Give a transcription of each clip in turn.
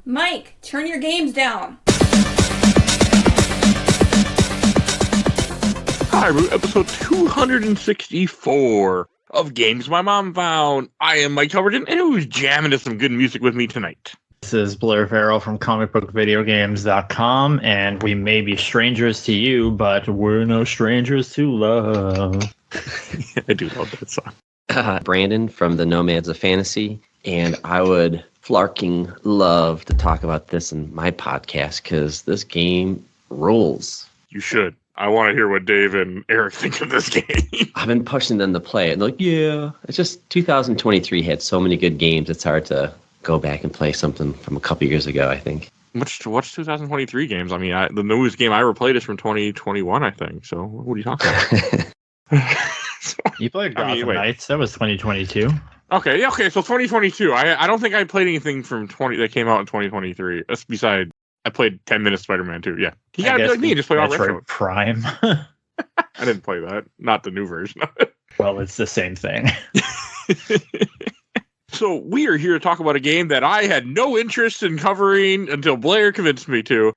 Mike, turn your games down. Hi, episode 264 of Games My Mom Found. I am Mike Albertin, and who's jamming to some good music with me tonight? This is Blair Farrell from comicbookvideogames.com, and we may be strangers to you, but we're no strangers to love. I do love that song. Brandon from the Nomads of Fantasy, and I would flarking love to talk about this in my podcast because this game rules. You should. I want to hear what Dave and Eric think of this game. I've been pushing them to play it, and they're like, yeah. It's just 2023 had so many good games, it's hard to go back and play something from a couple years ago, I think. What's 2023 games? I mean, the newest game I ever played is from 2021, I think. So what are you talking about? You played Gotham Knights. That was 2022. Okay, so 2022. I don't think I played anything from that came out in 2023. That's beside, I played 10 minutes Spider-Man 2. Yeah. You gotta be like me and just play all retro. Prime. I didn't play that. Not the new version of it. Well, it's the same thing. So we are here to talk about a game that I had no interest in covering until Blair convinced me to.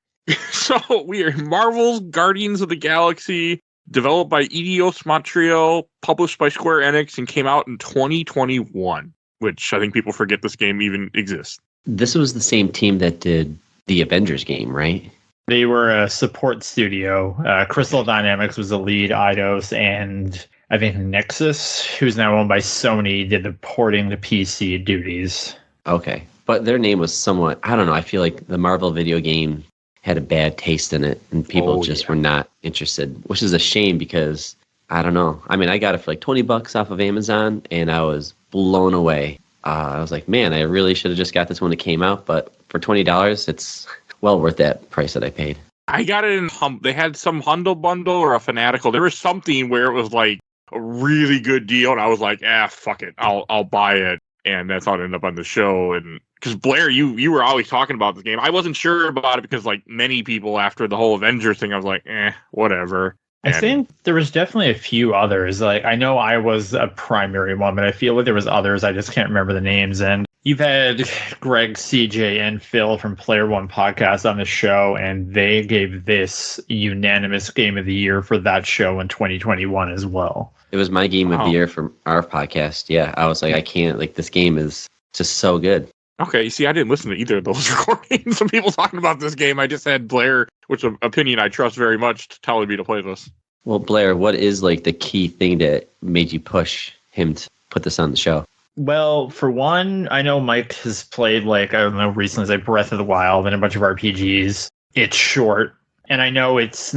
So we are Marvel's Guardians of the Galaxy, developed by Eidos Montreal, published by Square Enix, and came out in 2021, which I think people forget this game even exists. This was the same team that did the Avengers game, right? They were a support studio. Crystal Dynamics was the lead, Eidos, and I think Nexus, who's now owned by Sony, did the porting to PC duties. Okay. But their name was somewhat, I don't know, I feel like the Marvel video game had a bad taste in it, and people were not interested, which is a shame because, I don't know. I mean, I got it for like $20 off of Amazon, and I was blown away. I was like, man, I really should have just got this when it came out, but for $20, it's well worth that price that I paid. I got it in, they had some Humble Bundle or a Fanatical. There was something where it was like a really good deal, and I was like, fuck it, I'll buy it. And that's how it ended up on the show. And because Blair, you were always talking about this game. I wasn't sure about it because, like many people, after the whole Avengers thing, I was like, whatever. I think there was definitely a few others. Like, I know I was a primary one, but I feel like there was others. I just can't remember the names. And you've had Greg, CJ, and Phil from Player One Podcast on the show, and they gave this unanimous Game of the Year for that show in 2021 as well. It was my Game of the Year from our podcast. Yeah, I was like, I can't, like, this game is just so good. Okay, you see, I didn't listen to either of those recordings. Some people talking about this game. I just had Blair, which is an opinion I trust very much, telling me to play this. Well, Blair, what is like the key thing that made you push him to put this on the show? Well, for one, I know Mike has played, like, I don't know, recently, like Breath of the Wild and a bunch of RPGs. It's short, and I know it's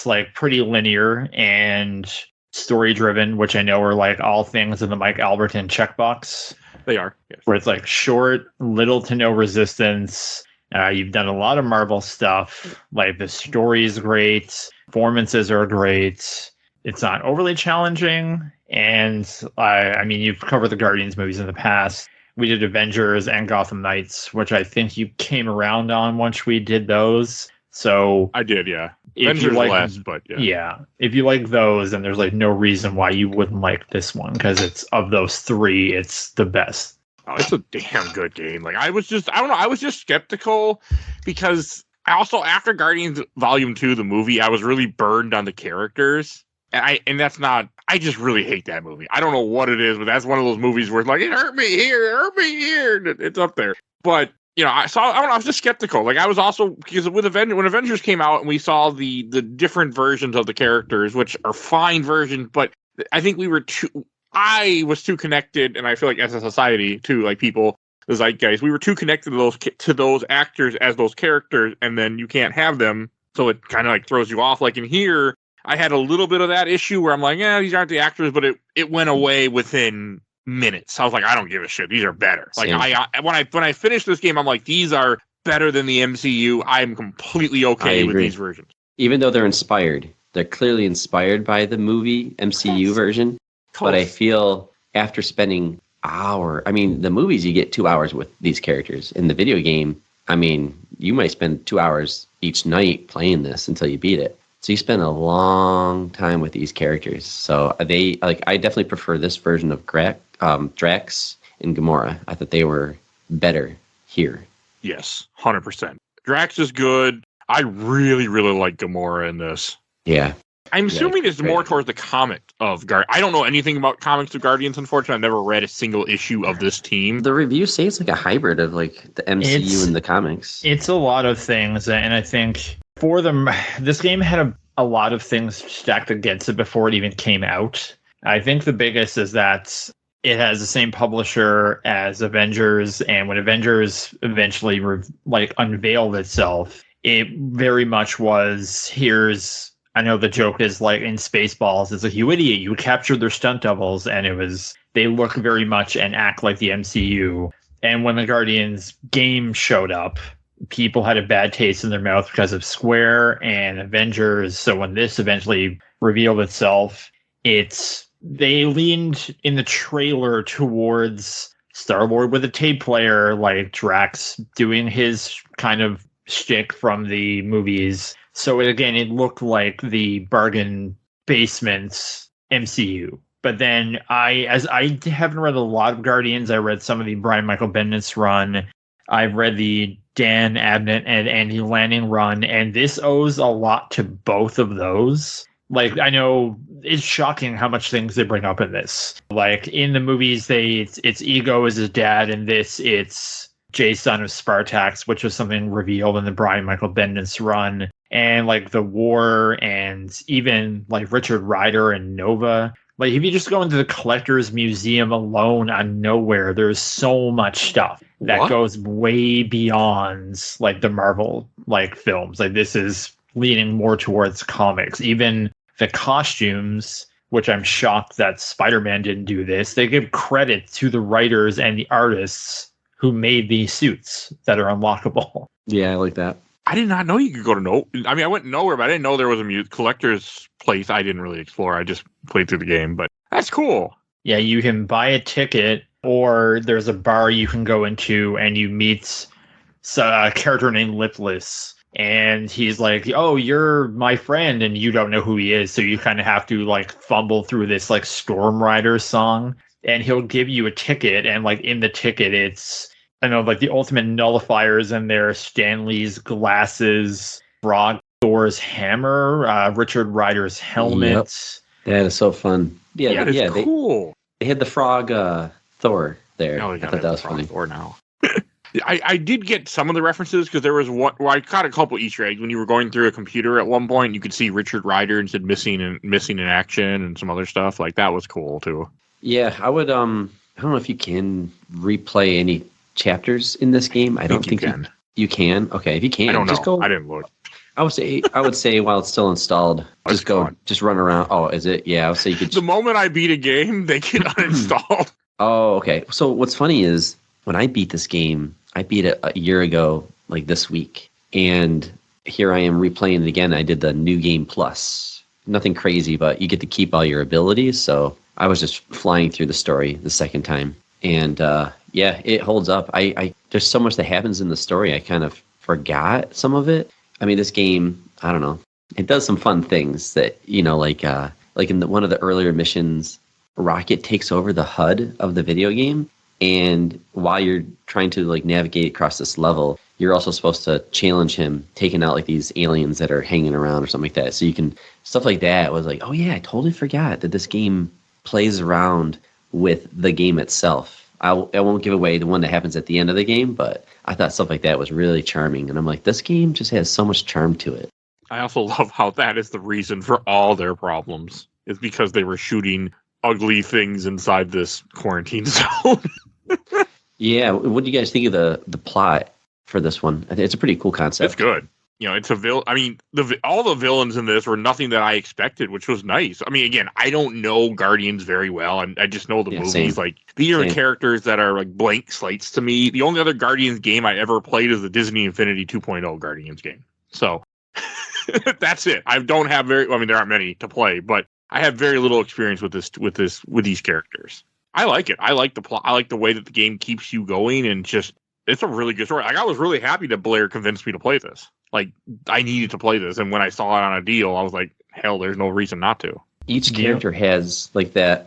like pretty linear and story-driven, which I know are like all things in the Mike Albertin checkbox. They are, yes. Where it's like short, little to no resistance. You've done a lot of Marvel stuff. Like, the story is great. Performances are great. It's not overly challenging. And I mean, you've covered the Guardians movies in the past. We did Avengers and Gotham Knights, which I think you came around on once we did those. So I did, yeah. Avengers last, but yeah. Yeah. If you like those, then there's like no reason why you wouldn't like this one, because it's, of those three, it's the best. Oh, it's a damn good game. Like, I was just skeptical because I also, after Guardians Volume 2, the movie, I was really burned on the characters. And that's not, I just really hate that movie. I don't know what it is, but that's one of those movies where it's like, it hurt me here. It's up there. But, you know, I was just skeptical. Like, I was also, because when Avengers came out and we saw the different versions of the characters, which are fine versions, but I think I was too connected, and I feel like as a society, too, like people, the zeitgeist, we were too connected to those actors as those characters, and then you can't have them, so it kind of like throws you off. Like in here, I had a little bit of that issue where I'm like, these aren't the actors, but it went away within minutes. I was like, I don't give a shit. These are better. Like, when I finished this game, I'm like, these are better than the MCU. I'm completely okay with these versions. Even though they're inspired, they're clearly inspired by the movie MCU version. But I feel after spending the movies, you get 2 hours with these characters. In the video game, I mean, you might spend 2 hours each night playing this until you beat it. So you spend a long time with these characters. So I definitely prefer this version of Drax and Gamora. I thought they were better here. Yes, 100%. Drax is good. I really, really like Gamora in this. Yeah. I'm assuming it's more towards the comic of Guardians. I don't know anything about comics of Guardians, unfortunately. I've never read a single issue of this team. The reviews say it's like a hybrid of like the MCU and the comics. It's a lot of things, and I think for them, this game had a lot of things stacked against it before it even came out. I think the biggest is that it has the same publisher as Avengers, and when Avengers eventually unveiled itself, it very much was, I know the joke is like in Spaceballs, it's like, you idiot, you captured their stunt doubles, and they look very much and act like the MCU. And when the Guardians game showed up, people had a bad taste in their mouth because of Square and Avengers. So when this eventually revealed itself, they leaned in the trailer towards Star-Lord with a tape player, like Drax doing his kind of shtick from the movies. So it looked like the bargain basement's MCU. But then as I haven't read a lot of Guardians, I read some of the Brian Michael Bendis run. I've read the Dan Abnett and Andy Lanning run, and this owes a lot to both of those. Like, I know it's shocking how much things they bring up in this. Like, in the movies, it's Ego as his dad, and this, it's Jay, son of Spartax, which was something revealed in the Brian Michael Bendis run. And, like, the war, and even, like, Richard Rider and Nova. Like, if you just go into the Collector's Museum alone on Nowhere, there's so much stuff that goes way beyond, like, the Marvel, like, films. Like, this is leaning more towards comics. Even the costumes, which I'm shocked that Spider-Man didn't do this, they give credit to the writers and the artists who made these suits that are unlockable. Yeah, I like that. I did not know you could go to I went nowhere, but I didn't know there was a collector's place. I didn't really explore. I just played through the game, but that's cool. Yeah, you can buy a ticket, or there's a bar you can go into and you meet a character named Lipless. And he's like, oh, you're my friend, and you don't know who he is. So you kind of have to like fumble through this like Storm Rider song, and he'll give you a ticket. And like in the ticket, it's, I know, like the ultimate nullifiers in there, Stanley's glasses, Frog Thor's hammer, Richard Rider's helmet. Yep. That is so fun. Yeah, cool. They had the Frog Thor there. Oh, I thought that was funny. Thor now. I did get some of the references because there was one where I caught a couple Easter eggs when you were going through a computer at one point. You could see Richard Rider and said missing in action and some other stuff. Like, that was cool too. Yeah, I would. I don't know if you can replay any chapters in this game. I don't think you can. You can. Okay, if you can, I don't know. Just go. I didn't look. I would say while it's still installed, just run around. Oh, is it? Yeah, I would say you could. The moment I beat a game, they get uninstalled. Oh, okay. So what's funny is when I beat this game, I beat it a year ago, like this week, and here I am replaying it again. I did the New Game Plus. Nothing crazy, but you get to keep all your abilities. So I was just flying through the story the second time, and yeah, it holds up. I there's so much that happens in the story. I kind of forgot some of it. I mean, this game, I don't know. It does some fun things that, like in one of the earlier missions, Rocket takes over the HUD of the video game. And while you're trying to like navigate across this level, you're also supposed to challenge him, taking out like these aliens that are hanging around or something like that. So you can, stuff like that was like, oh yeah, I totally forgot that this game plays around with the game itself. I won't give away the one that happens at the end of the game, but I thought stuff like that was really charming. And I'm like, this game just has so much charm to it. I also love how that is the reason for all their problems. It's because they were shooting ugly things inside this quarantine zone. Yeah, what do you guys think of the plot for this one? I think it's a pretty cool concept. It's good. It's a villain. I mean, all the villains in this were nothing that I expected, which was nice. I mean, again, I don't know Guardians very well, and I just know the movies. Same. Like, these are characters that are like blank slates to me. The only other Guardians game I ever played is the Disney Infinity 2.0 Guardians game. So that's it. I don't have there aren't many to play, but I have very little experience with these characters. I like it. I like the plot. I like the way that the game keeps you going, and just, it's a really good story. Like, I was really happy that Blair convinced me to play this. Like, I needed to play this, and when I saw it on a deal, I was like, hell, there's no reason not to. Each character has like that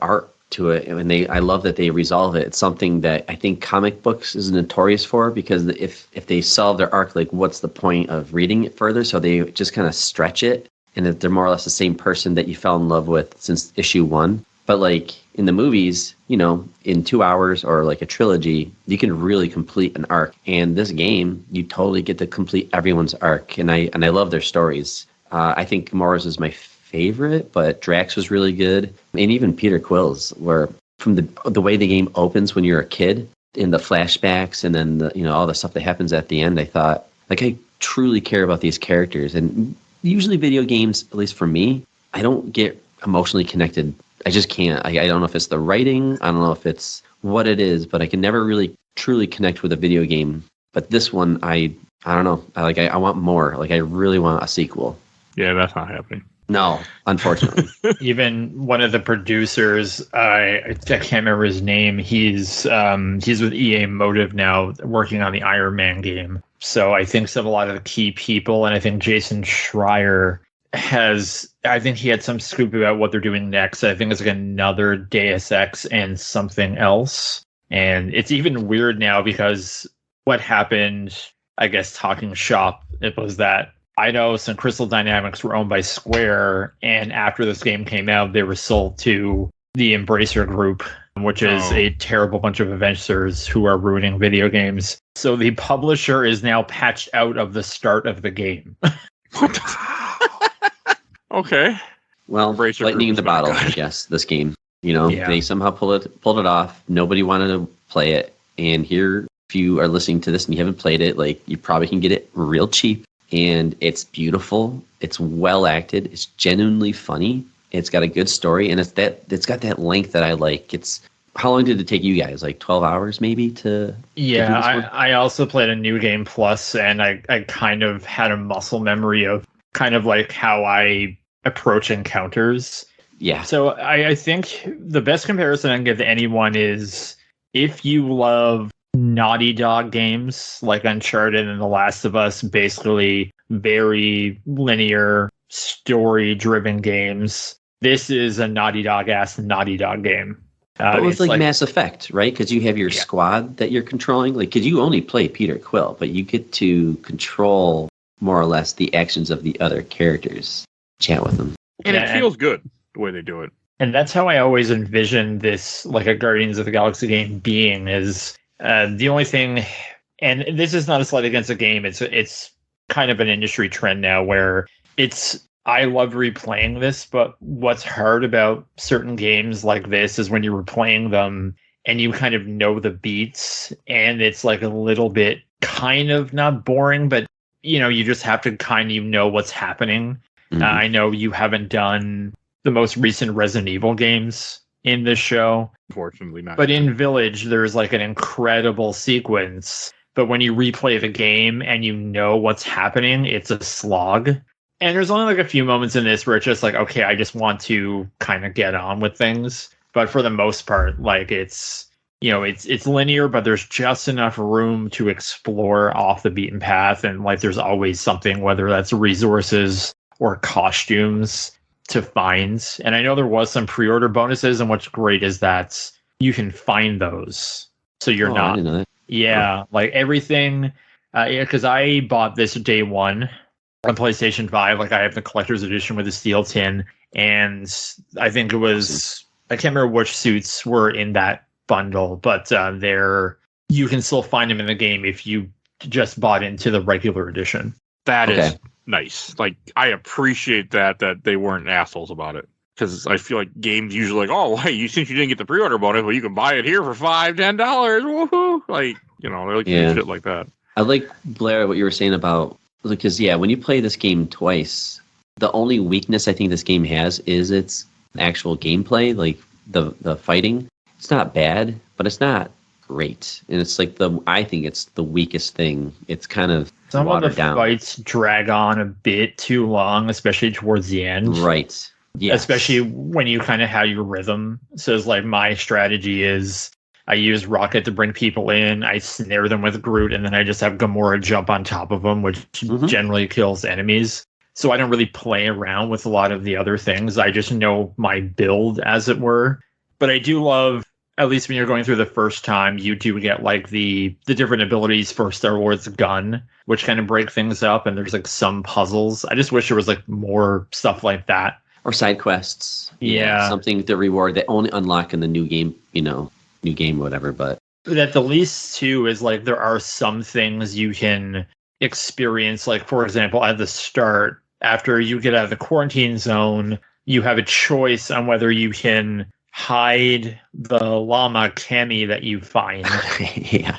to it, and I love that they resolve it. It's something that I think comic books is notorious for, because if they solve their arc, like what's the point of reading it further? So they just kind of stretch it, and that they're more or less the same person that you fell in love with since issue 1. But like in the movies, in 2 hours or like a trilogy, you can really complete an arc. And this game, you totally get to complete everyone's arc. And I love their stories. I think Gamora's is my favorite, but Drax was really good. And even Peter Quill's, where from the way the game opens when you're a kid, in the flashbacks and then all the stuff that happens at the end, I thought, like, I truly care about these characters. And usually video games, at least for me, I don't get emotionally connected. I just can't. I don't know if it's the writing. I don't know if it's what it is, but I can never really truly connect with a video game. But this one, I don't know. I want more. Like, I really want a sequel. Yeah, that's not happening. No, unfortunately. Even one of the producers, I can't remember his name. He's with EA Motive now, working on the Iron Man game. So I think a lot of the key people, and I think Jason Schreier I think he had some scoop about what they're doing next. I think it's like another Deus Ex and something else. And it's even weird now because what happened, I guess, talking shop, it was that Eidos and Crystal Dynamics were owned by Square, and after this game came out, they were sold to the Embracer Group, which is a terrible bunch of investors who are ruining video games. So the publisher is now patched out of the start of the game. What the Okay. Well, Embracer lightning in Group the is not bottle, good. I guess, this game. They somehow pulled it off. Nobody wanted to play it. And here, if you are listening to this and you haven't played it, like, you probably can get it real cheap. And it's beautiful. It's well acted. It's genuinely funny. It's got a good story, and it's got that length that I like. How long did it take you guys? Like 12 hours maybe to Yeah, get through this one? I also played a New Game Plus, and I kind of had a muscle memory of kind of like how I approach encounters. Yeah. So I think the best comparison I can give to anyone is if you love Naughty Dog games like Uncharted and The Last of Us, basically very linear, story-driven games. This is a Naughty Dog-ass Naughty Dog game. But with like Mass Effect, right? Because you have your squad that you're controlling. Like, because you only play Peter Quill, but you get to control more or less the actions of the other characters. Chat with them. And it feels good the way they do it. And that's how I always envision this, like a Guardians of the Galaxy game being, is the only thing, and this is not a slight against the game, it's kind of an industry trend now where I love replaying this, but what's hard about certain games like this is when you're replaying them and you kind of know the beats, and it's like a little bit kind of not boring, but you just have to kind of know what's happening. Mm-hmm. I know you haven't done the most recent Resident Evil games in this show. Unfortunately not. But in Village, there's like an incredible sequence. But when you replay the game and you know what's happening, it's a slog. And there's only like a few moments in this where it's just like, okay, I just want to kind of get on with things. But for the most part, like it's linear, but there's just enough room to explore off the beaten path. And like there's always something, whether that's resources or costumes, to find. And I know there was some pre-order bonuses, and what's great is that you can find those. So you're not. I didn't know that. Yeah, like everything. Because I bought this day one on PlayStation 5. Like I have the collector's edition with the steel tin. And I think it was, I can't remember which suits were in that bundle, but you can still find them in the game if you just bought into the regular edition. That is nice. Like, I appreciate that they weren't assholes about it. Because I feel like games usually like, oh, hey, since you didn't get the pre-order bonus, well, you can buy it here for $5, $10. Woohoo! Like, they like to do shit like that. I like, Blair, what you were saying about, because, when you play this game twice, the only weakness I think this game has is its actual gameplay, like the fighting. It's not bad, but it's not great. And it's like I think it's the weakest thing. It's kind of some of the down. Fights drag on a bit too long, especially towards the end. Right. Yeah. Especially when you kind of have your rhythm. So it's like my strategy is I use Rocket to bring people in, I snare them with Groot, and then I just have Gamora jump on top of them, which generally kills enemies. So I don't really play around with a lot of the other things. I just know my build, as it were. But I do love, at least when you're going through the first time, you do get like the different abilities for Star Wars gun, which kind of break things up, and there's like some puzzles. I just wish there was like more stuff like that. Or side quests. Yeah. Something to reward that only unlock in the new game, new game, whatever. But at the least, too, is like there are some things you can experience. Like, for example, at the start, after you get out of the quarantine zone, you have a choice on whether you can hide the llama Cammy that you find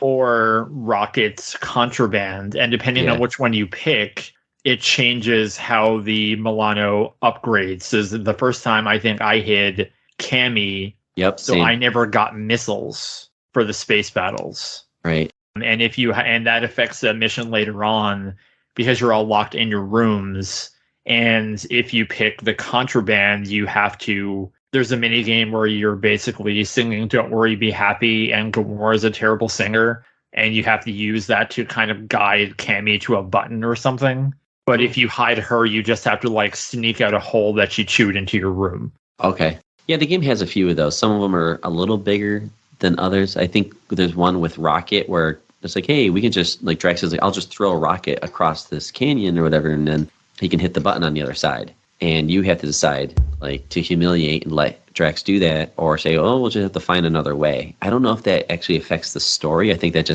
or Rocket's contraband. And depending on which one you pick, it changes how the Milano upgrades. So the first time I think I hid Cammy, so same. I never got missiles for the space battles. Right. And if you and that affects the mission later on because you're all locked in your rooms. And if you pick the contraband, you have to. There's a mini game where you're basically singing "Don't Worry, Be Happy," and Gamora is a terrible singer, and you have to use that to kind of guide Cammy to a button or something. But if you hide her, you just have to like sneak out a hole that she chewed into your room. Okay. Yeah, the game has a few of those. Some of them are a little bigger than others. I think there's one with Rocket where it's like, hey, we can just, like Drax is like, I'll just throw a rocket across this canyon or whatever, and then he can hit the button on the other side. And you have to decide, like, to humiliate and let Drax do that, or say, oh, we'll just have to find another way. I don't know if that actually affects the story. I think that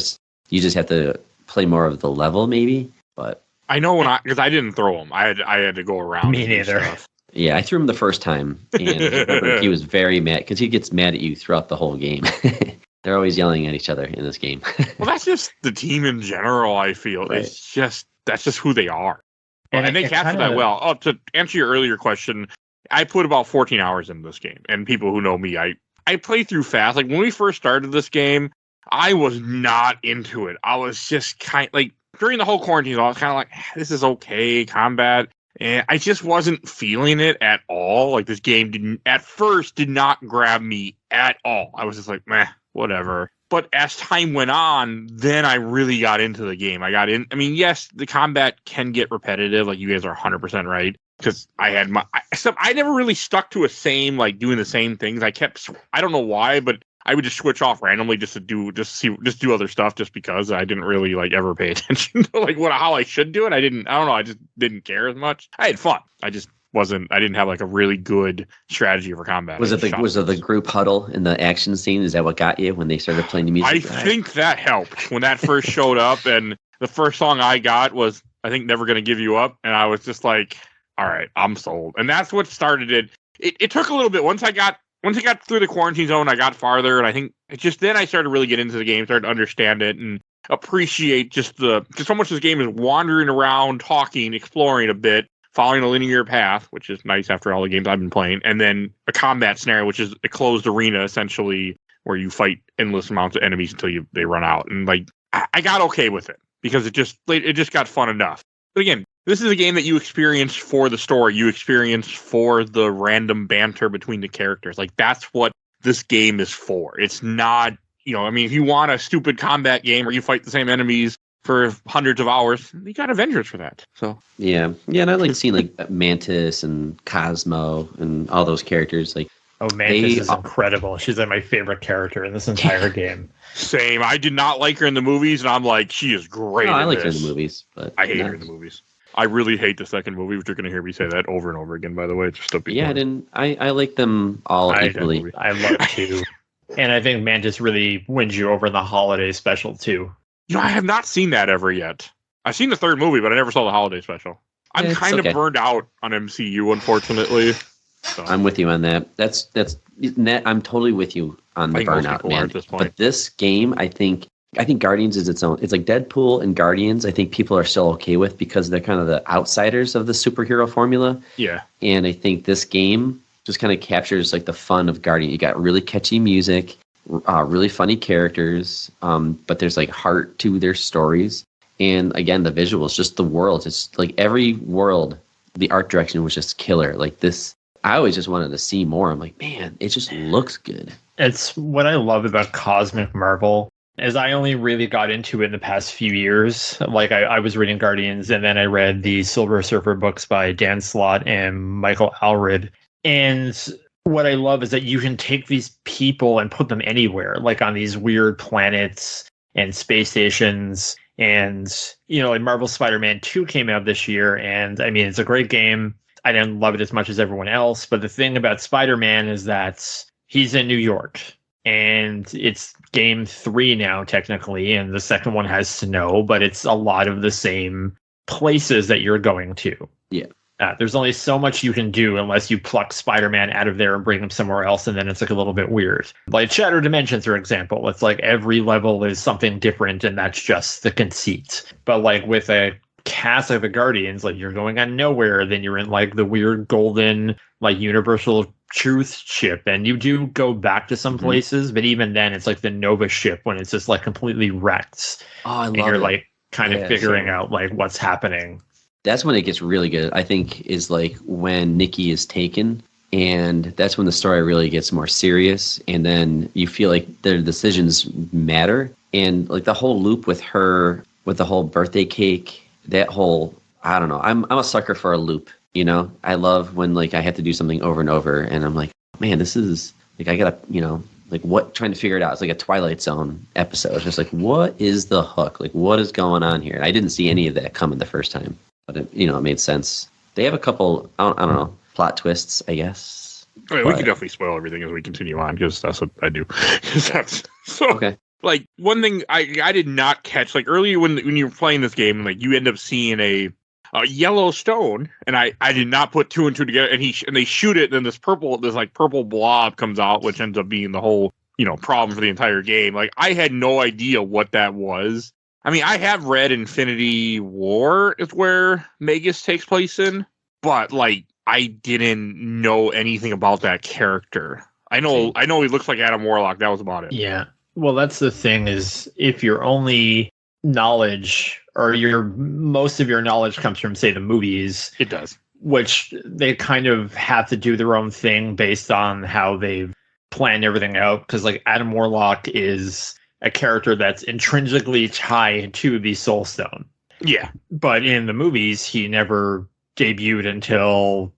you just have to play more of the level, maybe. But I know because I didn't throw him. I had to go around. Me neither. Yeah, I threw him the first time, and I remember he was very mad because he gets mad at you throughout the whole game. They're always yelling at each other in this game. Well, that's just the team in general. I feel Right. that's just who they are, and they capture kinda, that well. Oh, to answer your earlier question, I put about 14 hours into this game, and people who know me, I play through fast. Like when we first started this game, I was not into it. I was just during the whole quarantine, I was kind of like, this is okay, combat. And I just wasn't feeling it at all. Like this game did not grab me at all. I was just like, meh, whatever. But as time went on, then I really got into the game. Yes, the combat can get repetitive. Like you guys are 100% right. Because I never really stuck to doing the same things. I don't know why, but I would just switch off randomly just to do other stuff just because I didn't really ever pay attention to how I should do it. I don't know. I just didn't care as much. I had fun. I didn't have a really good strategy for combat. Was it the group huddle in the action scene? Is that what got you when they started playing the music? I think that helped when that first showed up, and the first song I got was, I think, Never Gonna Give You Up. And I was just like, all right, I'm sold. And that's what started it. It took a little bit. Once I got through the quarantine zone, I got farther, and I think then I started to really get into the game, started to understand it, and appreciate just how much this game is wandering around, talking, exploring a bit, following a linear path, which is nice after all the games I've been playing, and then a combat scenario, which is a closed arena, essentially, where you fight endless amounts of enemies until they run out. And I got okay with it, because it just got fun enough. But again, this is a game that you experience for the story. You experience for the random banter between the characters. That's what this game is for. It's not, if you want a stupid combat game where you fight the same enemies for hundreds of hours, you got Avengers for that. So yeah, and I like seeing Mantis and Cosmo and all those characters. Mantis is incredible. She's my favorite character in this entire game. Same. I did not like her in the movies, and I'm like, she is great. No, I like her in the movies, but I hate her in the movies. I really hate the second movie, which you're going to hear me say that over and over again, by the way. Just to be I like them all equally. I love too. And I think Mantis really wins you over in the holiday special too. I have not seen that ever yet. I've seen the third movie, but I never saw the holiday special. I'm kind of burned out on MCU, unfortunately. So. I'm with you on that. I'm totally with you on the burnout, man. At this point. But this game, I think Guardians is its own. It's like Deadpool and Guardians. I think people are still okay with because they're kind of the outsiders of the superhero formula. Yeah. And I think this game just kind of captures the fun of Guardian. You got really catchy music, really funny characters, but there's heart to their stories. And again, the visuals, just the worlds. It's every world, the art direction was just killer. This, I always just wanted to see more. I'm like, man, it just looks good. It's what I love about Cosmic Marvel. As I only really got into it in the past few years, I was reading Guardians, and then I read the Silver Surfer books by Dan Slott and Michael Allred. And what I love is that you can take these people and put them anywhere, like on these weird planets and space stations. And, like Marvel Spider-Man 2 came out this year, and I mean, it's a great game. I didn't love it as much as everyone else, but the thing about Spider-Man is that he's in New York, and it's game 3 now, technically, and the second one has snow, but it's a lot of the same places that you're going to. Yeah. There's only so much you can do unless you pluck Spider-Man out of there and bring him somewhere else, and then it's like a little bit weird. Like Shattered Dimensions, for example, it's like every level is something different, and that's just the conceit. But like with a cast like the Guardians, like you're going on nowhere, then you're in like the weird golden like universal truth ship, and you do go back to some places, but even then it's like the Nova ship when it's just like completely wrecked. Oh, I love and you're it. like kind of figuring out like what's happening. That's when it gets really good, I think, is like when Nikki is taken, and that's when the story really gets more serious, and then you feel like their decisions matter. And like the whole loop with her, with the whole birthday cake, that whole, I don't know, I'm a sucker for a loop, I love when like I have to do something over and over, and I'm like, man, this is like, I gotta, like what, trying to figure it out. It's like a Twilight Zone episode. It's just like, what is the hook? Like, what is going on here? And I didn't see any of that coming the first time. But it made sense. They have a couple, I don't know, plot twists, I guess. I mean, we can definitely spoil everything as we continue on, because that's what I do. Okay. Like one thing I did not catch, like earlier when you were playing this game, like you end up seeing a yellow stone, and I did not put 2 and 2 together. And they shoot it, and then this purple blob comes out, which ends up being the whole problem for the entire game. Like I had no idea what that was. I mean, I have read Infinity War is where Magus takes place in, but like I didn't know anything about that character. I know he looks like Adam Warlock. That was about it. Yeah. Well, that's the thing, is if your only knowledge or most of your knowledge comes from, say, the movies, It does. which they kind of have to do their own thing based on how they've planned everything out. Because like Adam Warlock is a character that's intrinsically tied to the Soul Stone. Yeah. But in the movies, he never debuted until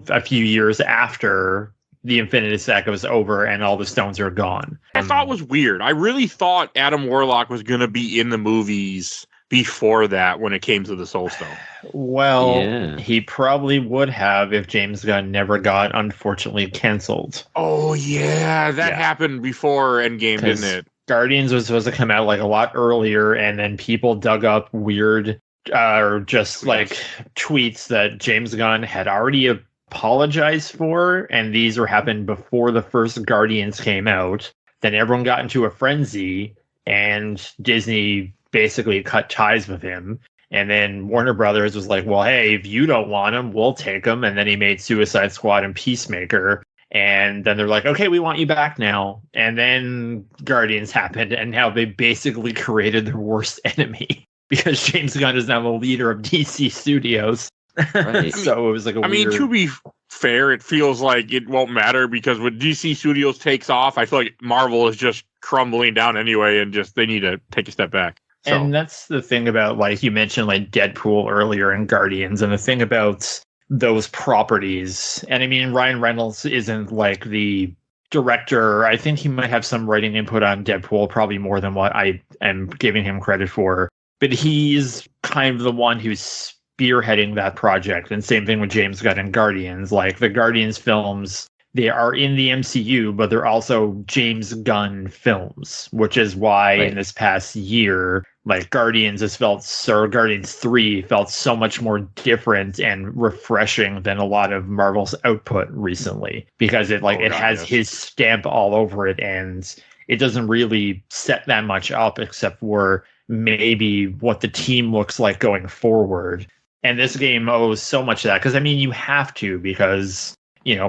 a few years after the Infinity Saga was over and all the stones are gone. I thought it was weird. I really thought Adam Warlock was going to be in the movies before that when it came to the Soul Stone. Well, he probably would have if James Gunn never got, unfortunately, canceled. Oh, yeah. That happened before Endgame, didn't it? Guardians was supposed to come out like a lot earlier, and then people dug up weird or just like tweets that James Gunn had already apologized for, and these were happened before the first Guardians came out. Then everyone got into a frenzy, and Disney basically cut ties with him. And then Warner Brothers was like, well, hey, if you don't want him, we'll take him. And then he made Suicide Squad and Peacemaker. And then they're like, okay, we want you back now. And then Guardians happened, and now they basically created their worst enemy because James Gunn is now the leader of DC Studios. Right. So it was like weird... to be fair, it feels like it won't matter because when DC Studios takes off, I feel like Marvel is just crumbling down anyway, and just they need to take a step back. So. And that's the thing about, like, you mentioned like Deadpool earlier and Guardians, and the thing about those properties, and I mean, Ryan Reynolds isn't like the director. I think he might have some writing input on Deadpool, probably more than what I am giving him credit for, but he's kind of the one who's spearheading that project. And same thing with James Gunn and Guardians. Like the Guardians films, they are in the MCU, but they're also James Gunn films, which is why in this past year, like Guardians 3 felt so much more different and refreshing than a lot of Marvel's output recently, because it has his stamp all over it, and it doesn't really set that much up except for maybe what the team looks like going forward. And this game owes so much of that, because I mean, you have to, because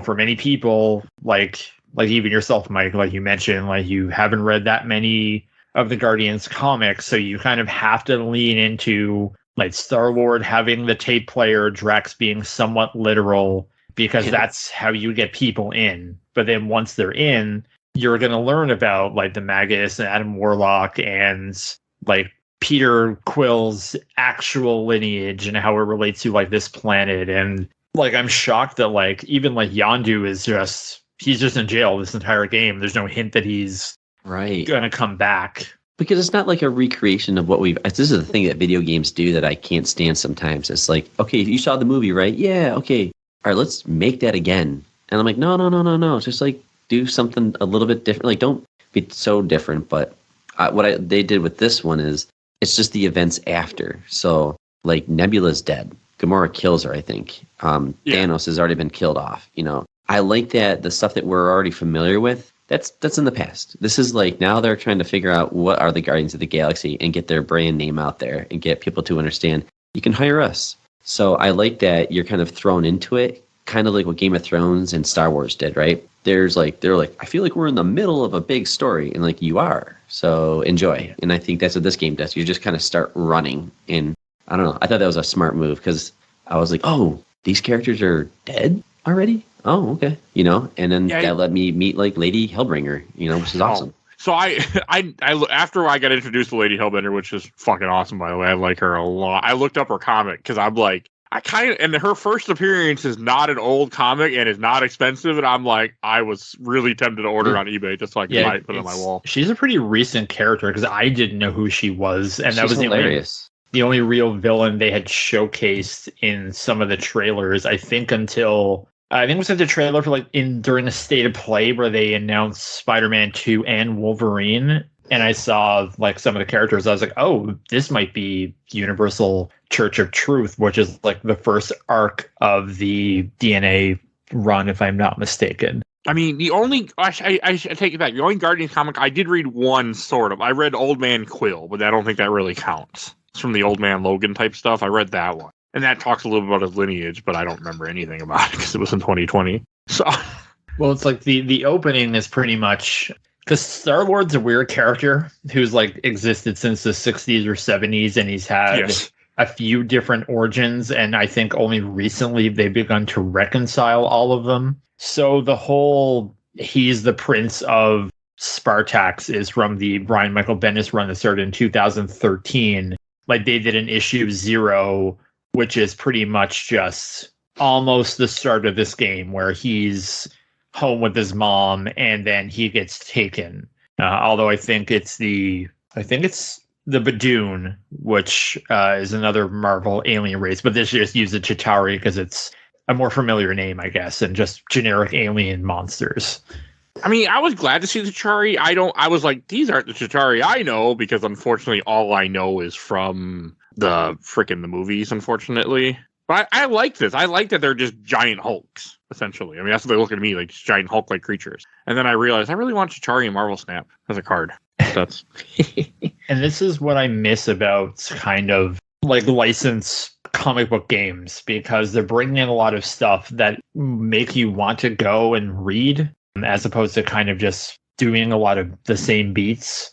for many people, like even yourself, Mike, like you mentioned, like you haven't read that many of the Guardians comics, so you kind of have to lean into like Star-Lord having the tape player, Drax being somewhat literal, because that's how you get people in. But then once they're in, you're going to learn about like the Magus and Adam Warlock and like Peter Quill's actual lineage and how it relates to like this planet. And like I'm shocked that like even like Yondu is just he's just in jail this entire game. There's no hint that he's Right. going to come back. Because it's not like a recreation of what we've. This is the thing that video games do that I can't stand sometimes. It's like, okay, you saw the movie, right? Yeah, okay. All right, let's make that again. And I'm like, no. It's just like do something a little bit different. Like, don't be so different. But they did with this one is it's just the events after. So, like, Nebula's dead. Gamora kills her, I think. Thanos has already been killed off. I like that the stuff that we're already familiar with. That's in the past. This is like now they're trying to figure out what are the Guardians of the Galaxy and get their brand name out there and get people to understand you can hire us. So I like that you're kind of thrown into it, kind of like what Game of Thrones and Star Wars did, right? They're like, I feel like we're in the middle of a big story, and like you are. So enjoy. And I think that's what this game does. You just kind of start running, and I don't know. I thought that was a smart move because I was like, oh, these characters are dead already? Oh, okay. And then that let me meet like Lady Hellbringer, which is awesome. So I after I got introduced to Lady Hellbender, which is fucking awesome, by the way, I like her a lot. I looked up her comic because I'm like, and her first appearance is not an old comic and is not expensive. And I'm like, I was really tempted to order it on eBay just so I could put it on my wall. She's a pretty recent character because I didn't know who she was. And that was hilarious. The only real villain they had showcased in some of the trailers, I think until... I think it was in the trailer for during a state of play where they announced Spider-Man 2 and Wolverine. And I saw some of the characters. I was like, oh, this might be Universal Church of Truth, which is the first arc of the DNA run, if I'm not mistaken. I mean, I should take it back. The only Guardians comic I did read one sort of. I read Old Man Quill, but I don't think that really counts. It's from the Old Man Logan type stuff. I read that one. And that talks a little bit about his lineage, but I don't remember anything about it because it was in 2020. So, well, it's like the opening is pretty much because Star-Lord's a weird character who's existed since the 60s or 70s, and he's had a few different origins, and I think only recently they've begun to reconcile all of them. So the whole he's the prince of Spartax is from the Brian Michael Bendis run that started in 2013. They did an issue 0, which is pretty much just almost the start of this game where he's home with his mom and then he gets taken. Although I think it's the Badoon, which is another Marvel alien race, but this just used the Chitauri because it's a more familiar name, I guess, and just generic alien monsters. I mean, I was glad to see the Chitauri. I was like, these aren't the Chitauri I know, because unfortunately all I know is from the movies, unfortunately. But I like this. I like that they're just giant Hulks, essentially. I mean, that's what they look at me, like giant Hulk-like creatures. And then I realized I really want Chitauri and Marvel Snap as a card. That's And this is what I miss about kind of licensed comic book games, because they're bringing in a lot of stuff that make you want to go and read, as opposed to kind of just doing a lot of the same beats.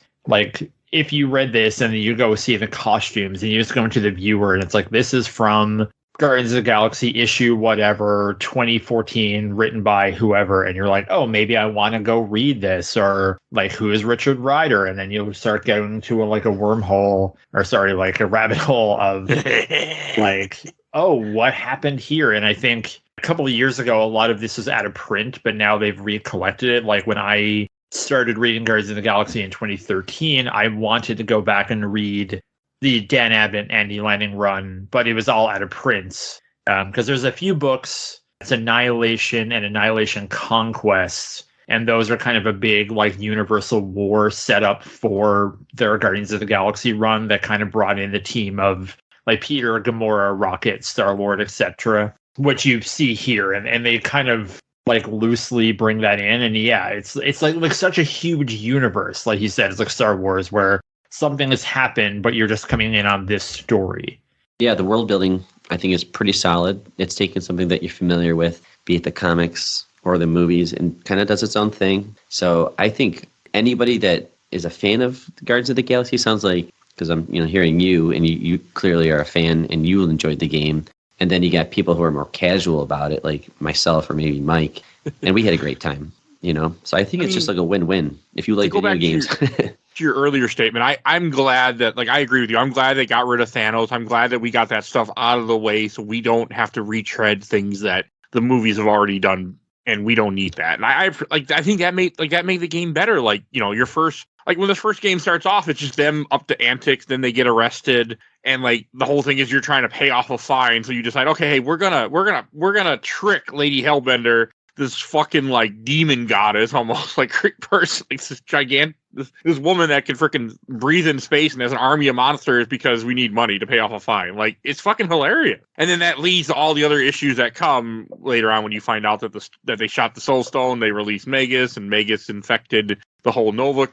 If you read this and you go see the costumes and you just go into the viewer and it's this is from Guardians of the Galaxy issue whatever 2014 written by whoever, and you're like, oh, maybe I want to go read this, or who is Richard Rider, and then you'll start getting into a wormhole, or sorry, a rabbit hole of oh, what happened here. And I think a couple of years ago a lot of this was out of print, but now they've recollected it. When I started reading Guardians of the Galaxy in 2013, I wanted to go back and read the Dan Abnett, Andy Lanning run, but it was all out of print. Because there's a few books, it's Annihilation and Annihilation Conquest, and those are kind of a big Universal War setup for their Guardians of the Galaxy run that kind of brought in the team of Peter, Gamora, Rocket, Star-Lord, etc., which you see here, and they kind of loosely bring that in. And yeah, it's such a huge universe, like you said. It's like Star Wars, where something has happened but you're just coming in on this story. Yeah, the world building I think is pretty solid. It's taken something that you're familiar with, be it the comics or the movies, and kind of does its own thing. So I think anybody that is a fan of Guardians of the Galaxy, sounds like, because I'm hearing you, and you clearly are a fan and you enjoyed the game. And then you got people who are more casual about it, like myself or maybe Mike, and we had a great time, So I think it's just a win-win if you like video games. To your earlier statement, I'm glad that, I agree with you. I'm glad they got rid of Thanos. I'm glad that we got that stuff out of the way so we don't have to retread things that the movies have already done and we don't need that. And I think that made the game better. Like, you know, your first, like when the first game starts off, it's just them up to antics, then they get arrested, and like the whole thing is you're trying to pay off a fine, so you decide, okay, hey, we're gonna trick Lady Hellbender, this fucking like demon goddess, almost like person, like this gigantic, this woman that can freaking breathe in space and has an army of monsters because we need money to pay off a fine. Like, it's fucking hilarious. And then that leads to all the other issues that come later on when you find out that that they shot the Soul Stone, they released Magus, and Magus infected the whole Nova,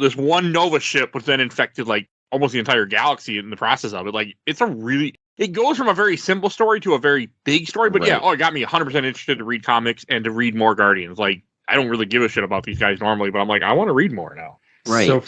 this one Nova ship was then infected like almost the entire galaxy in the process of it. Like, it goes from a very simple story to a very big story, but yeah, it got me 100% interested to read comics and to read more Guardians. Like, I don't really give a shit about these guys normally, but I'm like, I want to read more now. Right. So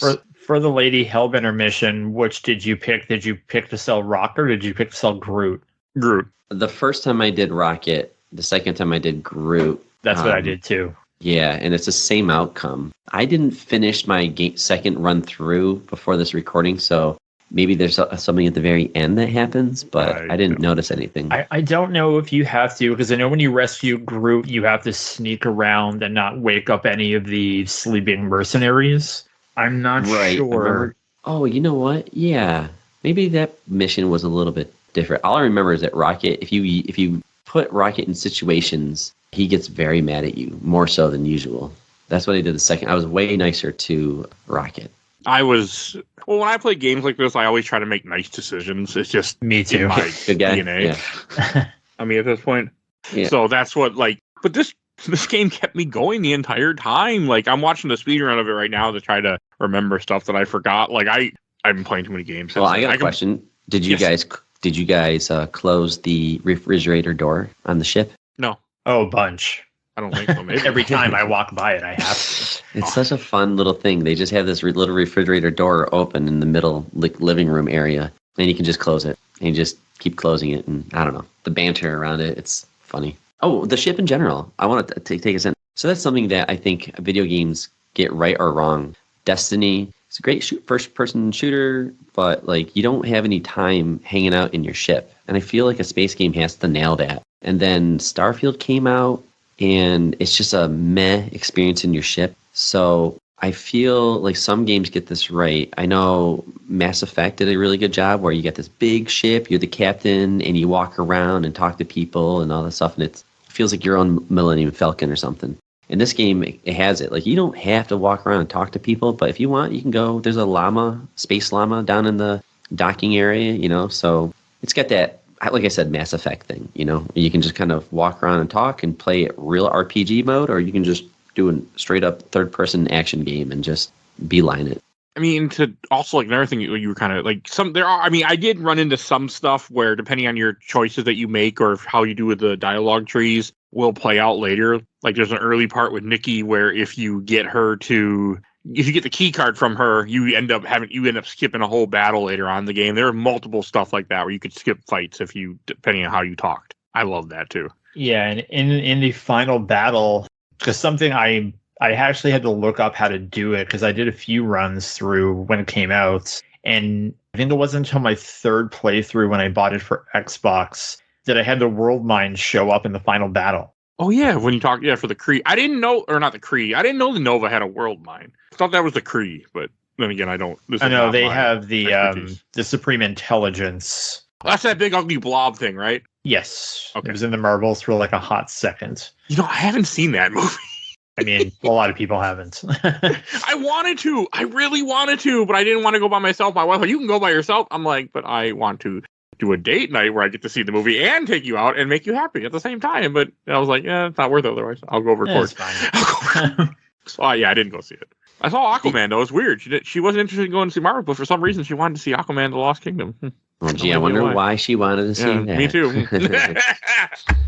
for the Lady Hellbender mission, which did you pick? Did you pick to sell Rocket, or did you pick to sell Groot? Groot. The first time I did Rocket, the second time I did Groot. That's what I did too. Yeah, and it's the same outcome. I didn't finish my second run through before this recording, so maybe there's something at the very end that happens, but I didn't notice anything. I don't know if you have to, because I know when you rescue Groot, you have to sneak around and not wake up any of the sleeping mercenaries. I'm not sure. Oh, you know what? Yeah, maybe that mission was a little bit different. All I remember is that Rocket, if you put Rocket in situations, he gets very mad at you, more so than usual. That's what I did the second. I was way nicer to Rocket. When I play games like this, I always try to make nice decisions. It's just me too. In my Good guy. DNA. Yeah. I mean, at this point. Yeah. So that's what, like, but this game kept me going the entire time. Like, I'm watching the speedrun of it right now to try to remember stuff that I forgot. Like, I've been playing too many games. Well, I got a question. Did you guys close the refrigerator door on the ship? No. Oh, bunch. I don't think so. Maybe. Every time I walk by it, I have to. It's such a fun little thing. They just have this little refrigerator door open in the middle living room area, and you can just close it. And you just keep closing it, and I don't know. The banter around it, it's funny. Oh, the ship in general. I want to take us in. So that's something that I think video games get right or wrong. Destiny is a great first-person shooter, but like you don't have any time hanging out in your ship. And I feel like a space game has to nail that. And then Starfield came out, and it's just a meh experience in your ship. So I feel like some games get this right. I know Mass Effect did a really good job where you get this big ship, you're the captain, and you walk around and talk to people and all that stuff, and it feels like your own Millennium Falcon or something. In this game, it has it. Like, you don't have to walk around and talk to people, but if you want, you can go. There's a space llama down in the docking area, you know, so it's got that, like I said, Mass Effect thing, you know. You can just kind of walk around and talk and play it real RPG mode, or you can just do a straight up third person action game and just beeline it. I mean, to also like another thing you were kind of like I did run into some stuff where depending on your choices that you make or how you do with the dialogue trees will play out later. Like there's an early part with Nikki where if you get the key card from her, you end up skipping a whole battle later on in the game. There are multiple stuff like that where you could skip fights depending on how you talked. I love that too. Yeah, and in the final battle, because something I actually had to look up how to do it because I did a few runs through when it came out, and I think it wasn't until my third playthrough when I bought it for Xbox that I had the world mine show up in the final battle. Oh yeah, when you talk for the Kree. I didn't know the Nova had a world mine. I thought that was the Kree, but then again, I don't. I know they have the Supreme Intelligence. Well, that's that big ugly blob thing, right? Yes. Okay. It was in the Marvels for like a hot second. You know, I haven't seen that movie. I mean, a lot of people haven't. I wanted to. I really wanted to, but I didn't want to go by myself. My wife, you can go by yourself. I'm like, but I want to do a date night where I get to see the movie and take you out and make you happy at the same time. But I was like, yeah, it's not worth it otherwise. I'll go record. So I didn't go see it. I saw Aquaman though. It's weird. She wasn't interested in going to see Marvel, but for some reason she wanted to see Aquaman: The Lost Kingdom. Well, gee, I wonder why she wanted to see that. Me too.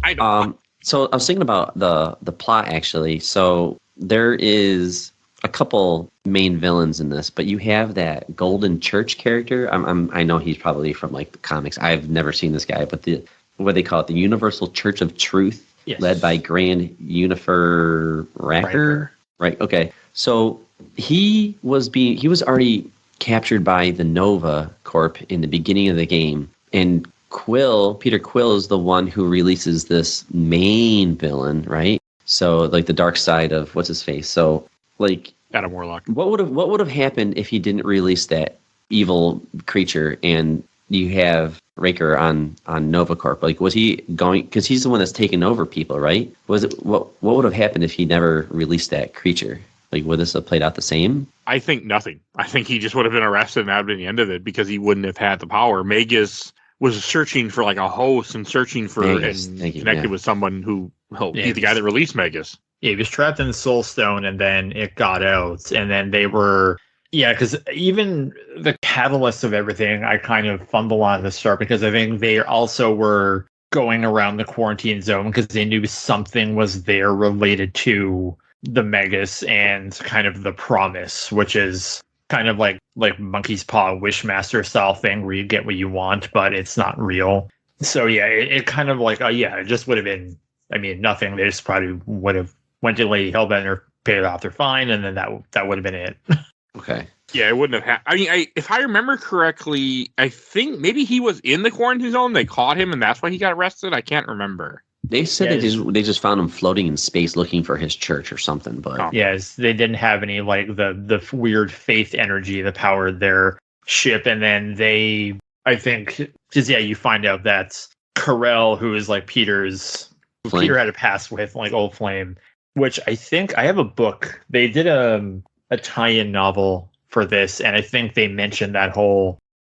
I know. So I was thinking about the plot actually. So there is a couple main villains in this, but you have that Golden Church character. I know he's probably from like the comics. I've never seen this guy, but what they call it, the Universal Church of Truth, yes, led by Grand Unifer Racker. Right. Okay. So he was already captured by the Nova Corp in the beginning of the game, and Peter Quill is the one who releases this main villain, right? So like the dark side of what's his face. So like Adam Warlock. what would have happened if he didn't release that evil creature and you have Raker on Nova Corp? Like, was he going, because he's the one that's taken over people, right? Was it what would have happened if he never released that creature? Like, would this have played out the same? I think nothing. I think he just would have been arrested and that would have been the end of it because he wouldn't have had the power. Magus was searching for like a host and searching for connected with someone who he's the guy that released Magus. Yeah, he was trapped in the Soul Stone and then it got out. And then they were, because even the catalyst of everything, I kind of fumble on the start because I think they also were going around the quarantine zone because they knew something was there related to the Magus and kind of the promise, which is kind of like Monkey's Paw Wishmaster style thing where you get what you want, but it's not real. So yeah, it kind of like, it just would have been, nothing. They just probably would have went to Lady Hellbender, paid off their fine, and then that would have been it. Okay. Yeah, it wouldn't have if I remember correctly, I think maybe he was in the quarantine zone. They caught him, and that's why he got arrested. I can't remember. They said they just found him floating in space looking for his church or something. But yes, they didn't have any like the weird faith energy that powered their ship, and then I think, because you find out that Carell, who is like Peter's, Flame. Peter had a past with, like Old Flame, which I think I have a book. They did a tie-in novel for this, and I think they mentioned that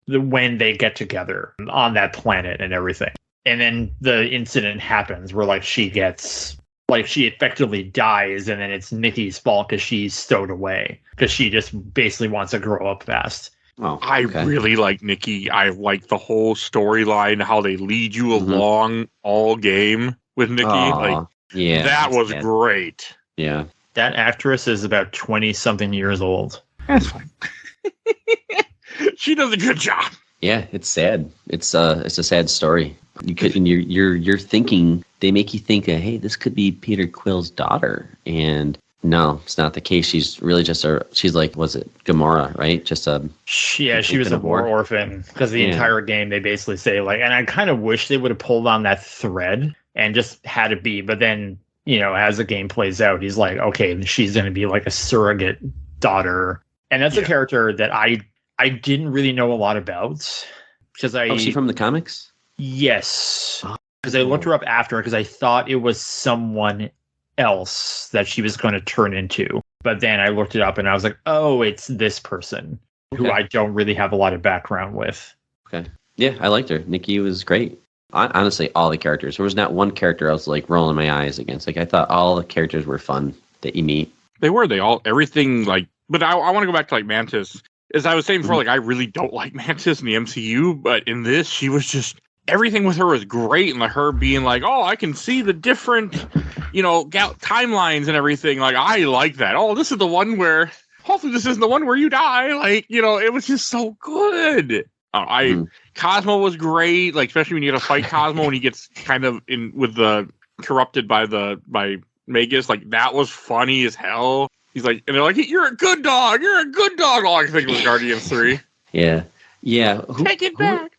when they get together on that planet and everything. And then the incident happens where like she effectively dies, and then it's Nikki's fault because she's stowed away because she just basically wants to grow up fast. Oh, I really like Nikki. I like the whole storyline, how they lead you along all game with Nikki. That was great. Yeah. That actress is about 20-something years old. That's fine. She does a good job. Yeah, it's sad. It's a sad story. You're thinking, they make you think, hey, this could be Peter Quill's daughter, and no, it's not the case. She's really just she's like, was it Gamora, right? She was a war orphan, because the entire game they basically say like, and I kind of wish they would have pulled on that thread and just had it be, but then as the game plays out, he's like, okay, she's going to be like a surrogate daughter, and that's a character that I didn't really know a lot about because is she from the comics? Yes, because I looked her up after because I thought it was someone else that she was going to turn into. But then I looked it up and I was like, oh, it's this person who I don't really have a lot of background with. Okay. Yeah, I liked her. Nikki was great. Honestly, all the characters. There was not one character I was like rolling my eyes against. Like, I thought all the characters were fun that you meet. They were. Everything like, but I want to go back to like Mantis. As I was saying before, like, I really don't like Mantis in the MCU, but in this, she was just, everything with her was great, and like her being like, oh, I can see the different, timelines and everything. Like, I like that. Oh, this is the one where, hopefully this isn't the one where you die. Like, it was just so good. Cosmo was great, like, especially when you get to fight Cosmo and he gets kind of in with the corrupted by Magus. Like, that was funny as hell. He's like, and they're like, you're a good dog. You're a good dog. All I can think was Guardians 3. Yeah. Take it back.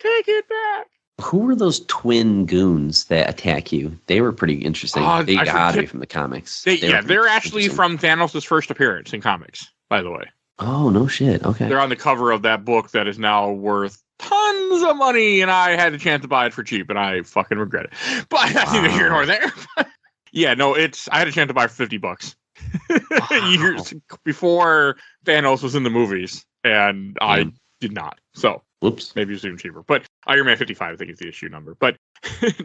Who were those twin goons that attack you? They were pretty interesting. They got me from the comics. They're actually from Thanos' first appearance in comics, by the way. Oh, no shit. Okay. They're on the cover of that book that is now worth tons of money, and I had a chance to buy it for cheap, and I fucking regret it. But that's neither here nor there. I had a chance to buy it for $50 years before Thanos was in the movies, and I did not. So, whoops. Maybe it's even cheaper. But Iron Man 55, I think, is the issue number. But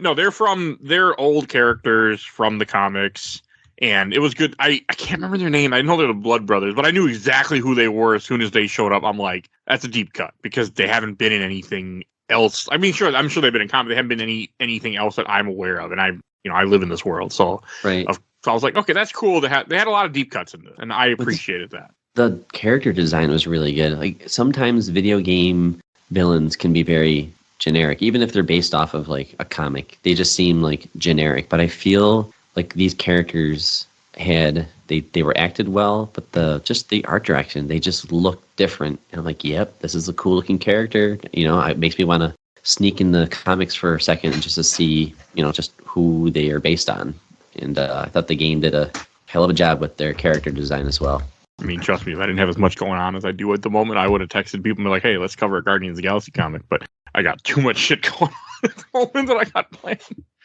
no, they're old characters from the comics. And it was good. I can't remember their name. I know they're the Blood Brothers, but I knew exactly who they were as soon as they showed up. I'm like, that's a deep cut because they haven't been in anything else. I mean, I'm sure they've been in comics. They haven't been in anything else that I'm aware of. And I live in this world, so right. So I was like, okay, that's cool. They had a lot of deep cuts in this, and I appreciated that. The character design was really good. Like, sometimes video game villains can be very generic, even if they're based off of like a comic. They just seem like generic. But I feel like these characters they were acted well, but the art direction, they just look different. And I'm like, yep, this is a cool looking character. It makes me want to sneak in the comics for a second just to see, just who they are based on. And I thought the game did a hell of a job with their character design as well. I mean, trust me, if I didn't have as much going on as I do at the moment, I would have texted people and be like, hey, let's cover a Guardians of the Galaxy comic. But I got too much shit going on at the moment that I got planned.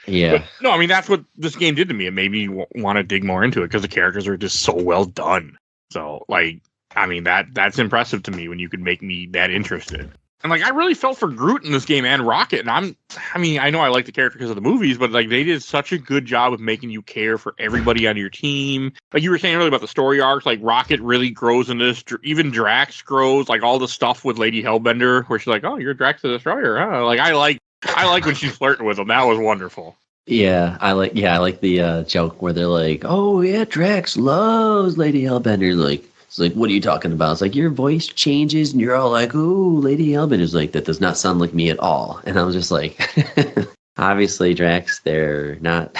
Yeah. But, no, I mean, that's what this game did to me. It made me want to dig more into it because the characters are just so well done. So, like, I mean, that's impressive to me when you could make me that interested. And, like, I really felt for Groot in this game and Rocket. And I know I like the character because of the movies, but, like, they did such a good job of making you care for everybody on your team. Like you were saying earlier about the story arcs, like, Rocket really grows in this. Even Drax grows, like, all the stuff with Lady Hellbender, where she's like, oh, you're Drax the Destroyer, huh? Like, I like when she's flirting with him. That was wonderful. Yeah, I like the joke where they're like, oh, yeah, Drax loves Lady Hellbender. Like, it's like, what are you talking about? It's like, your voice changes, and you're all like, ooh, Lady Hellbender's like, that does not sound like me at all. And I was just like, obviously, Drax, they're not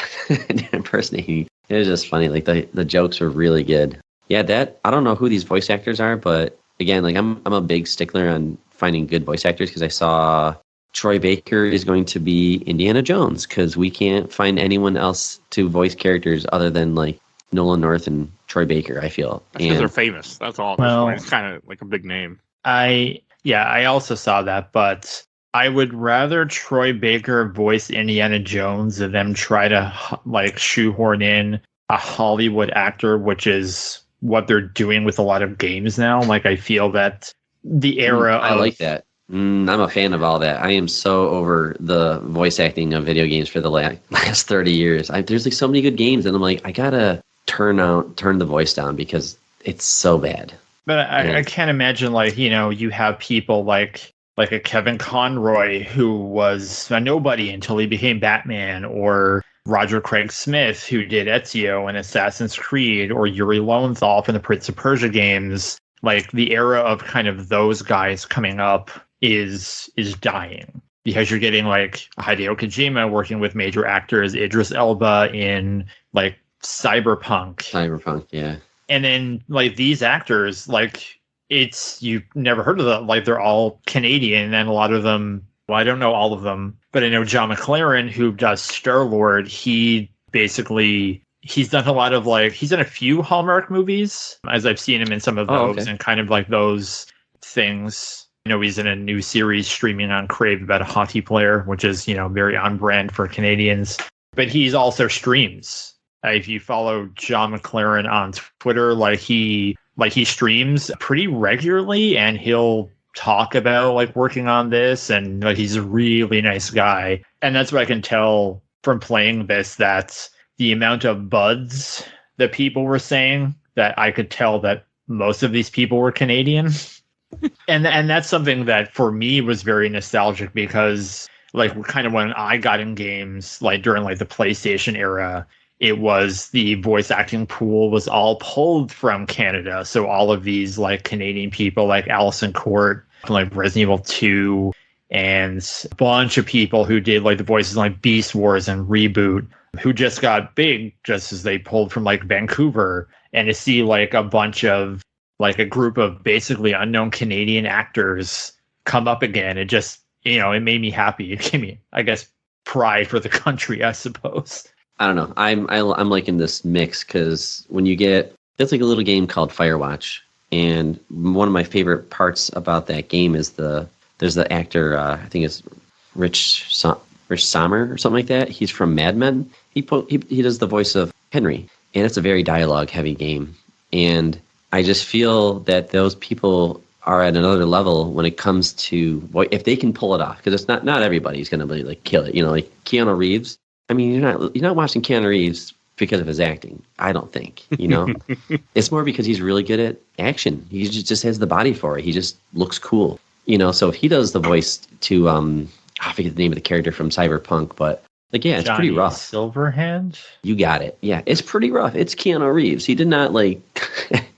impersonating. It was just funny. Like, the jokes were really good. Yeah, I don't know who these voice actors are, but again, like, I'm a big stickler on finding good voice actors because I saw Troy Baker is going to be Indiana Jones because we can't find anyone else to voice characters other than, like, Nolan North and Troy Baker, I feel. Because they're famous. That's all. Well, it's kind of like a big name. I also saw that, but I would rather Troy Baker voice Indiana Jones than them try to like shoehorn in a Hollywood actor, which is what they're doing with a lot of games now. Like, I feel that the era I like that. I'm a fan of all that. I am so over the voice acting of video games for the last 30 years. There's like so many good games, and I'm like, I gotta turn the voice down because it's so bad. But I can't imagine, like, you know, you have people like a Kevin Conroy who was a nobody until he became Batman, or Roger Craig Smith who did Ezio in Assassin's Creed, or Yuri Lowenthal in the Prince of Persia games. Like, the era of kind of those guys coming up is dying because you're getting like Hideo Kojima working with major actors, Idris Elba in like Cyberpunk, yeah. And then like these actors, like, you've never heard of them. Like, they're all Canadian, and a lot of them, well, I don't know all of them, but I know John McLaren, who does Star-Lord. He's done a lot of, like, he's done a few Hallmark movies, as I've seen him in some of those, and kind of like those things. You know, he's in a new series streaming on Crave about a hockey player, which is, you know, very on brand for Canadians. But he's also streams. If you follow John McLaren on Twitter, he streams pretty regularly, and he'll talk about like working on this, and like he's a really nice guy. And that's what I can tell from playing this, that the amount of buds that people were saying, that I could tell that most of these people were Canadian. and that's something that for me was very nostalgic, because like kind of when I got in games, like during like the PlayStation era, it was the voice acting pool was all pulled from Canada. So all of these like Canadian people, like Alison Court, like Resident Evil 2, and a bunch of people who did like the voices like Beast Wars and Reboot, who just got big just as they pulled from like Vancouver. And to see like a bunch of like a group of basically unknown Canadian actors come up again, it just, you know, it made me happy. It gave me, I guess, pride for the country, I suppose. I don't know. I'm liking this mix because when you get, it's like a little game called Firewatch, and one of my favorite parts about that game is there's the actor, I think it's Rich Sommer or something like that. He's from Mad Men. He does the voice of Henry, and it's a very dialogue heavy game. And I just feel that those people are at another level when it comes to if they can pull it off, because it's not everybody's going to be like kill it. You know, like Keanu Reeves. I mean, you're not watching Keanu Reeves because of his acting. I don't think, you know, it's more because he's really good at action. He just has the body for it. He just looks cool, you know. So if he does the voice to I forget the name of the character from Cyberpunk, but like, yeah, it's Johnny pretty rough. Silverhand? You got it. Yeah, it's pretty rough. It's Keanu Reeves. He did not like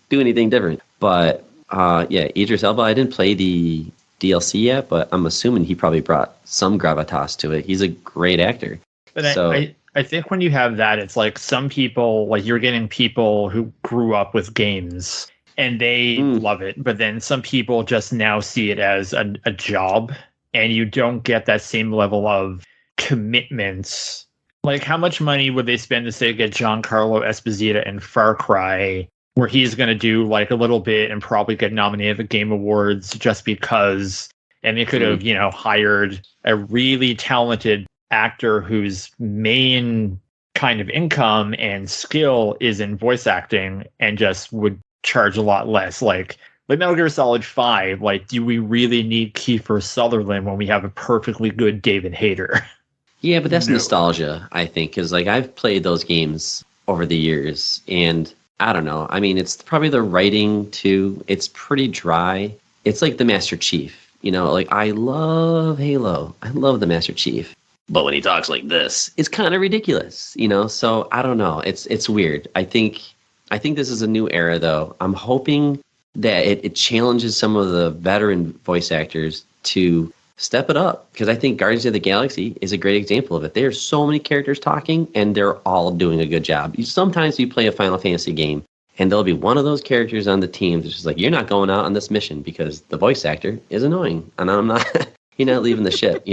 do anything different. But yeah, Idris Elba, I didn't play the DLC yet, but I'm assuming he probably brought some gravitas to it. He's a great actor. But so, I think when you have that, it's like some people, like you're getting people who grew up with games and they love it. But then some people just now see it as a job, and you don't get that same level of commitments Like, how much money would they spend to, say, get Giancarlo Esposito in Far Cry, where he's going to do, like, a little bit and probably get nominated at the Game Awards just because, and they could have, hired a really talented actor whose main kind of income and skill is in voice acting and just would charge a lot less. Like Metal Gear Solid 5, like, do we really need Kiefer Sutherland when we have a perfectly good David Hayter? Yeah, but that's nostalgia, I think, because like I've played those games over the years, and I don't know. I mean, it's probably the writing too. It's pretty dry. It's like the Master Chief, Like I love Halo. I love the Master Chief, but when he talks like this, it's kind of ridiculous, So I don't know. It's weird. I think this is a new era, though. I'm hoping that it challenges some of the veteran voice actors to step it up, because I think Guardians of the Galaxy is a great example of it. There's so many characters talking, and they're all doing a good job. Sometimes you play a Final Fantasy game, and there'll be one of those characters on the team that's just like, you're not going out on this mission because the voice actor is annoying, and I'm not. You're not leaving the ship,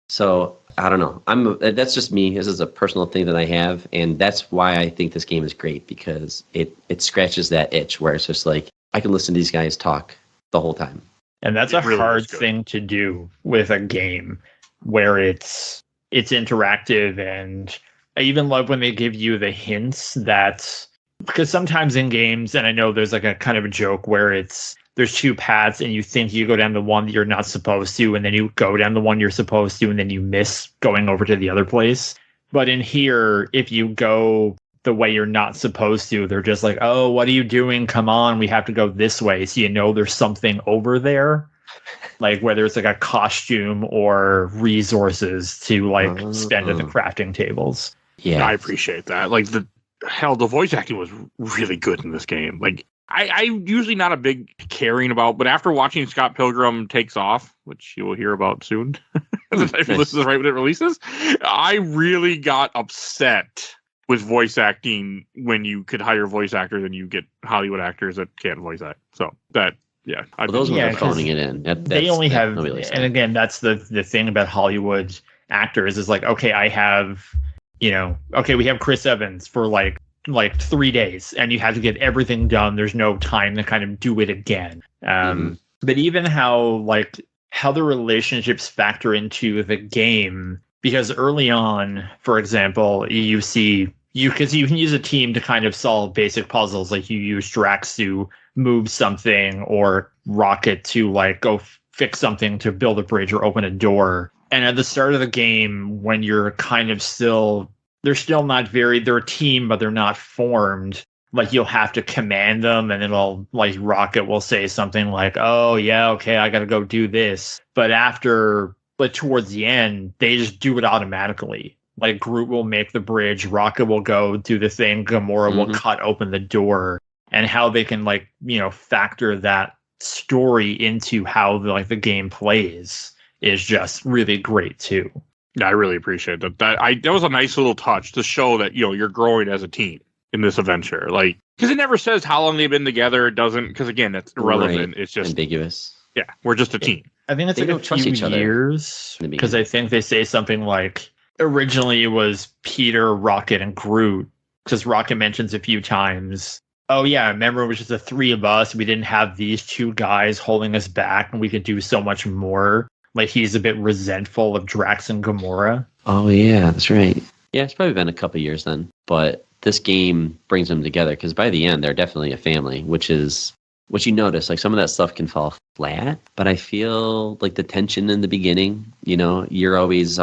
So I don't know. That's just me. This is a personal thing that I have, and that's why I think this game is great, because it scratches that itch where it's just like I can listen to these guys talk the whole time. And that's a really hard thing to do with a game where it's interactive. And I even love when they give you the hints that, because sometimes in games, and I know there's like a kind of a joke where there's two paths and you think you go down the one that you're not supposed to, and then you go down the one you're supposed to, and then you miss going over to the other place. But in here, if you go the way you're not supposed to, they're just like, oh, what are you doing? Come on, we have to go this way. So there's something over there, like whether it's like a costume or resources to like spend at the crafting tables. Yeah, I appreciate that. Like the voice acting was really good in this game. Like I'm usually not a big caring about, but after watching Scott Pilgrim Takes Off, which you will hear about soon, if you listen to right when it releases, I really got upset with voice acting when you could hire voice actors and you get Hollywood actors that can't voice act. So that, yeah. Those ones are phoning it in. They only have, and again, that's the thing about Hollywood actors is like, okay, I have, we have Chris Evans for like 3 days, and you have to get everything done. There's no time to kind of do it again. But even how the relationships factor into the game, because early on, for example, you can use a team to kind of solve basic puzzles. Like you use Drax to move something, or Rocket to like go fix something to build a bridge or open a door. And at the start of the game, when you're kind of they're still not they're a team, but they're not formed. Like you'll have to command them, and it'll like Rocket will say something like, oh yeah, okay, I got to go do this. But towards the end, they just do it automatically. Like Groot will make the bridge, Rocket will go do the thing, Gamora will cut open the door, and how they can factor that story into how the game plays is just really great too. Yeah, I really appreciate that. That was a nice little touch to show that you're growing as a team in this adventure. Like, because it never says how long they've been together. It doesn't, because again, that's irrelevant. Right. It's just ambiguous. Yeah, we're just a team. I think it's like a few years, because I think they say something like originally it was Peter, Rocket, and Groot, because Rocket mentions a few times, oh yeah, remember it was just the three of us. We didn't have these two guys holding us back, and we could do so much more. Like he's a bit resentful of Drax and Gamora. Oh yeah, that's right. Yeah, it's probably been a couple years then, but this game brings them together, because by the end they're definitely a family, which is what you notice. Like some of that stuff can fall flat, but I feel like the tension in the beginning, you're always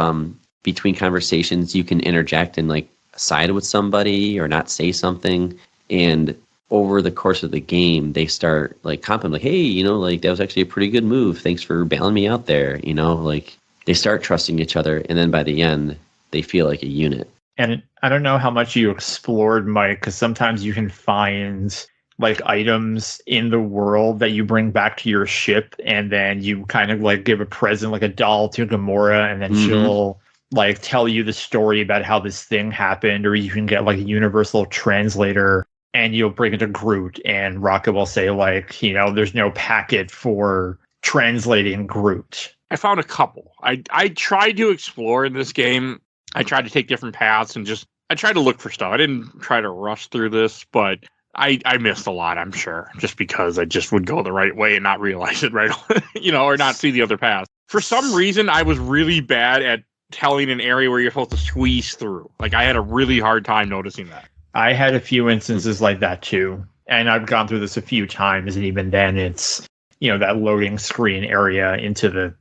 between conversations, you can interject and like side with somebody or not say something, and over the course of the game they start like complimenting, like, hey, like that was actually a pretty good move, thanks for bailing me out there, like they start trusting each other, and then by the end they feel like a unit. And I don't know how much you explored, Mike, because sometimes you can find like items in the world that you bring back to your ship, and then you kind of like give a present, like a doll to Gamora, and then she'll like tell you the story about how this thing happened. Or you can get like a universal translator and you'll bring it to Groot, and Rocket will say like, there's no packet for translating Groot. I found a couple. I tried to explore in this game I tried to take different paths and I tried to look for stuff. I didn't try to rush through this, but I missed a lot, I'm sure, just because I just would go the right way and not realize it right away, or not see the other path. For some reason, I was really bad at telling an area where you're supposed to squeeze through. Like, I had a really hard time noticing that. I had a few instances like that too. And I've gone through this a few times, and even then it's, that loading screen area into the,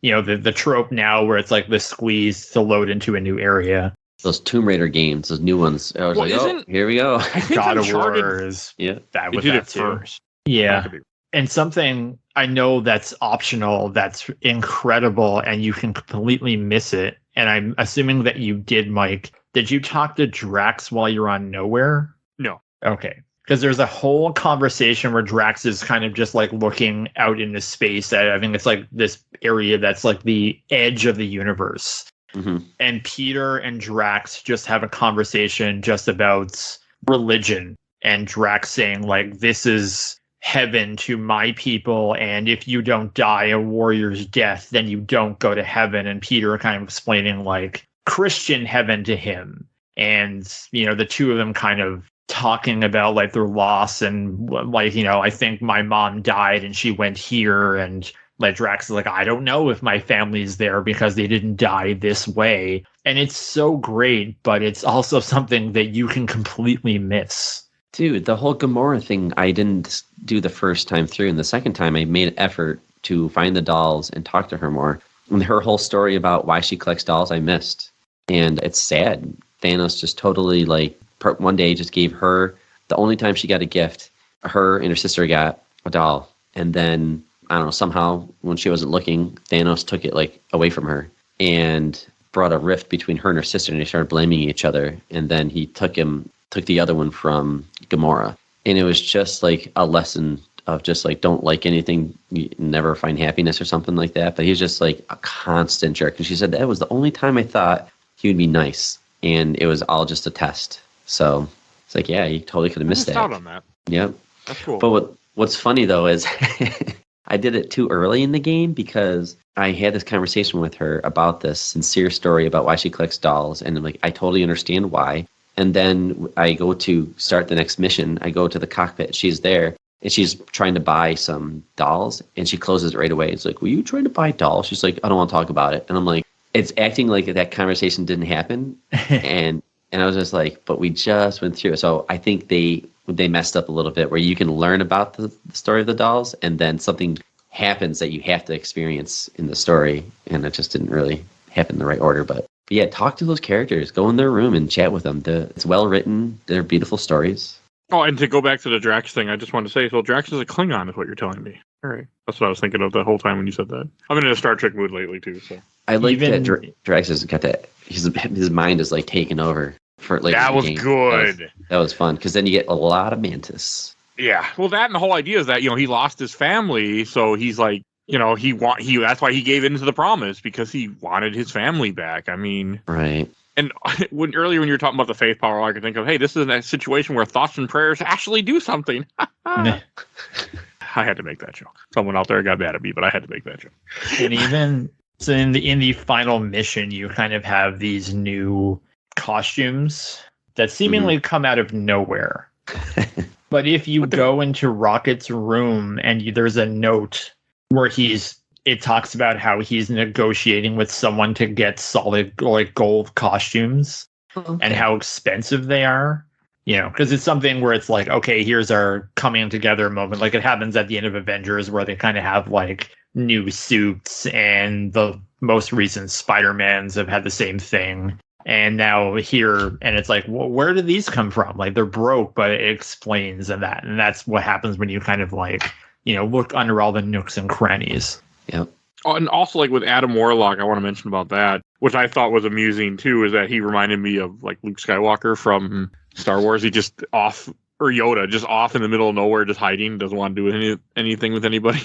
the trope now where it's like the squeeze to load into a new area. Those Tomb Raider games, those new ones. I was here we go. I think God of Uncharted, War is that they with did that it too. first. Yeah. And something I know that's optional, that's incredible, and you can completely miss it. And I'm assuming that you did, Mike. Did you talk to Drax while you're on Nowhere? No. Okay. Because there's a whole conversation where Drax is kind of just like looking out into space. I think it's like this area that's like the edge of the universe. Mm-hmm. And Peter and Drax just have a conversation just about religion. And Drax saying, like, this is heaven to my people. And if you don't die a warrior's death, then you don't go to heaven. And Peter kind of explaining, like, Christian heaven to him. And, the two of them kind of talking about like their loss and like, I think my mom died and she went here, and like Drax is like, I don't know if my family's there because they didn't die this way. And it's so great, but it's also something that you can completely miss. Dude, the whole Gamora thing I didn't do the first time through, and the second time I made an effort to find the dolls and talk to her more. And her whole story about why she collects dolls I missed. And it's sad. Thanos just totally one day just gave her, the only time she got a gift, her and her sister got a doll. And then, I don't know, somehow when she wasn't looking, Thanos took it away from her and brought a rift between her and her sister, and they started blaming each other. And then he took the other one from Gamora. And it was just like a lesson of just like, don't like anything, you never find happiness or something like that. But he was just like a constant jerk. And she said that was the only time I thought he would be nice. And it was all just a test. So it's like, yeah, you totally could have missed that. Out on that. Yep. That's cool. But what's funny though is I did it too early in the game because I had this conversation with her about this sincere story about why she collects dolls. And I'm like, I totally understand why. And then I go to start the next mission. I go to the cockpit. She's there and she's trying to buy some dolls, and she closes it right away. It's like, were you trying to buy dolls? She's like, I don't want to talk about it. And I'm like, it's acting like that conversation didn't happen. And I was just like, but we just went through it. So I think they messed up a little bit where you can learn about the story of the dolls, and then something happens that you have to experience in the story. And it just didn't really happen in the right order. But yeah, talk to those characters. Go in their room and chat with them. It's well written. They're beautiful stories. Oh, and to go back to the Drax thing, I just want to say, so Drax is a Klingon is what you're telling me. All right. That's what I was thinking of the whole time when you said that. I'm in a Star Trek mood lately, too. So I like that Drax has got that. His mind is like taken over. That was good. That was fun, because then you get a lot of Mantis. Yeah. Well, that and the whole idea is that, he lost his family. So he's like, that's why he gave in to the promise, because he wanted his family back. I mean, right. And earlier when you were talking about the faith power, I could think of, hey, this is a situation where thoughts and prayers actually do something. I had to make that joke. Someone out there got mad at me, but I had to make that joke. And even so, in the final mission, you kind of have these new costumes that seemingly come out of nowhere. But if you go into Rocket's room and there's a note where it talks about how he's negotiating with someone to get solid gold costumes and how expensive they are. Because it's something where it's like, okay, here's our coming together moment. Like it happens at the end of Avengers where they kind of have like new suits, and the most recent Spider-Mans have had the same thing. And now here, and it's like, well, where did these come from? Like they're broke, but it explains that. And that's what happens when you kind of look under all the nooks and crannies. Yep. Oh, and also like with Adam Warlock, I want to mention about that, which I thought was amusing too, is that he reminded me of like Luke Skywalker from Star Wars. He just off, or Yoda, just off in the middle of nowhere, just hiding, doesn't want to do anything with anybody.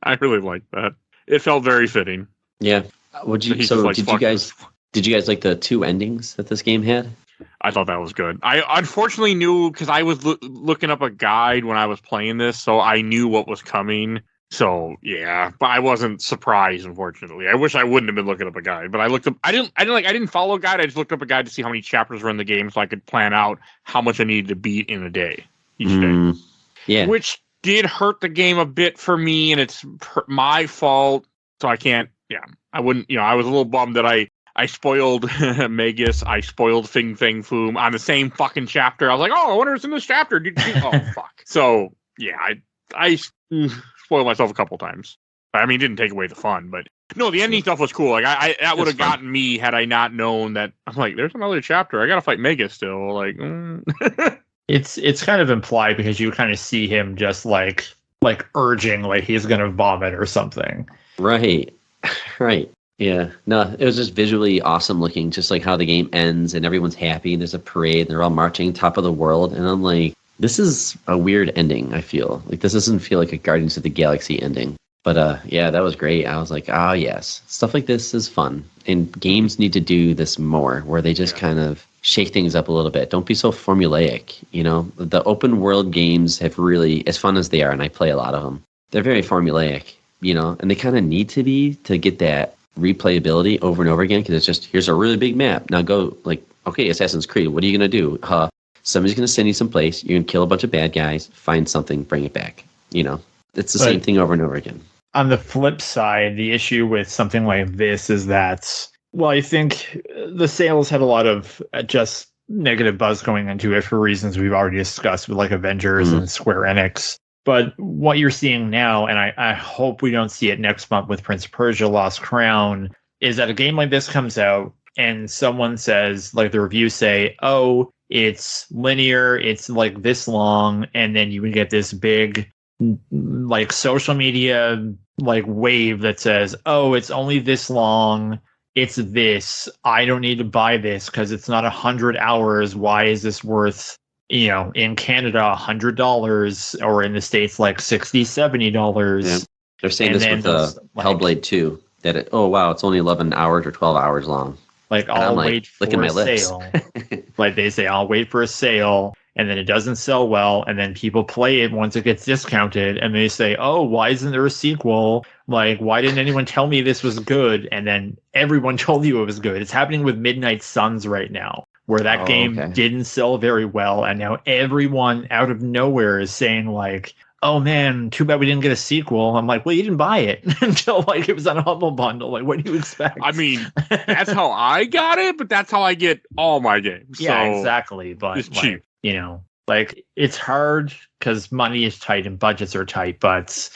I really liked that. It felt very fitting. Yeah. Did you guys like the two endings that this game had? I thought that was good. I unfortunately knew, because I was looking up a guide when I was playing this, so I knew what was coming. So yeah, but I wasn't surprised, unfortunately. I wish I wouldn't have been looking up a guide, but I looked up. I didn't follow a guide. I just looked up a guide to see how many chapters were in the game, so I could plan out how much I needed to beat in a day, each day. Yeah, Which did hurt the game a bit for me, and it's my fault. So I can't. Yeah, I wouldn't. I was a little bummed that I spoiled Magus. I spoiled Fing Fang Foom on the same fucking chapter. I was like, oh, I wonder what's in this chapter. Oh fuck. So yeah, I spoiled myself a couple times. I mean, it didn't take away the fun, but no, the ending stuff was cool. Like that would have gotten me had I not known that. I'm like, there's another chapter. I gotta fight Magus still. Like, It's kind of implied because you kind of see him just like urging like he's gonna vomit or something. Right. Yeah. No, it was just visually awesome looking, just like how the game ends and everyone's happy and there's a parade and they're all marching top of the world. And I'm like, this is a weird ending, I feel. Like this doesn't feel like a Guardians of the Galaxy ending. But yeah, that was great. I was like, yes. Stuff like this is fun. And games need to do this more, where they just kind of shake things up a little bit. Don't be so formulaic. The open world games have really, as fun as they are, and I play a lot of them, they're very formulaic, and they kind of need to be to get that replayability over and over again, because it's just, here's a really big map. Now go, like, okay, Assassin's Creed, what are you going to do? Somebody's going to send you someplace, you're going to kill a bunch of bad guys, find something, bring it back. It's the same thing over and over again. On the flip side, the issue with something like this is that, well, I think the sales had a lot of just negative buzz going into it for reasons we've already discussed with like Avengers and Square Enix. But what you're seeing now, and I hope we don't see it next month with Prince of Persia Lost Crown, is that a game like this comes out and someone says, like the reviews say, oh, it's linear, it's like this long, and then you would get this big like social media like wave that says, oh, it's only this long, it's this, I don't need to buy this because it's not 100 hours. Why is this worth, in Canada $100 or in the States like $60-$70? Yeah. They're saying this with the Hellblade 2, that it's only 11 hours or 12 hours long. Like, I'll wait for a sale. Like they say, I'll wait for a sale, and then it doesn't sell well, and then people play it once it gets discounted, and they say, oh, why isn't there a sequel? Like, why didn't anyone tell me this was good? And then everyone told you it was good. It's happening with Midnight Suns right now, where that game didn't sell very well, and now everyone out of nowhere is saying, like, oh man, too bad we didn't get a sequel. I'm like, well, you didn't buy it until like it was on a Humble Bundle. Like, what do you expect? I mean, that's how I got it, but that's how I get all my games. Yeah, so exactly. But it's cheap. Like it's hard because money is tight and budgets are tight. But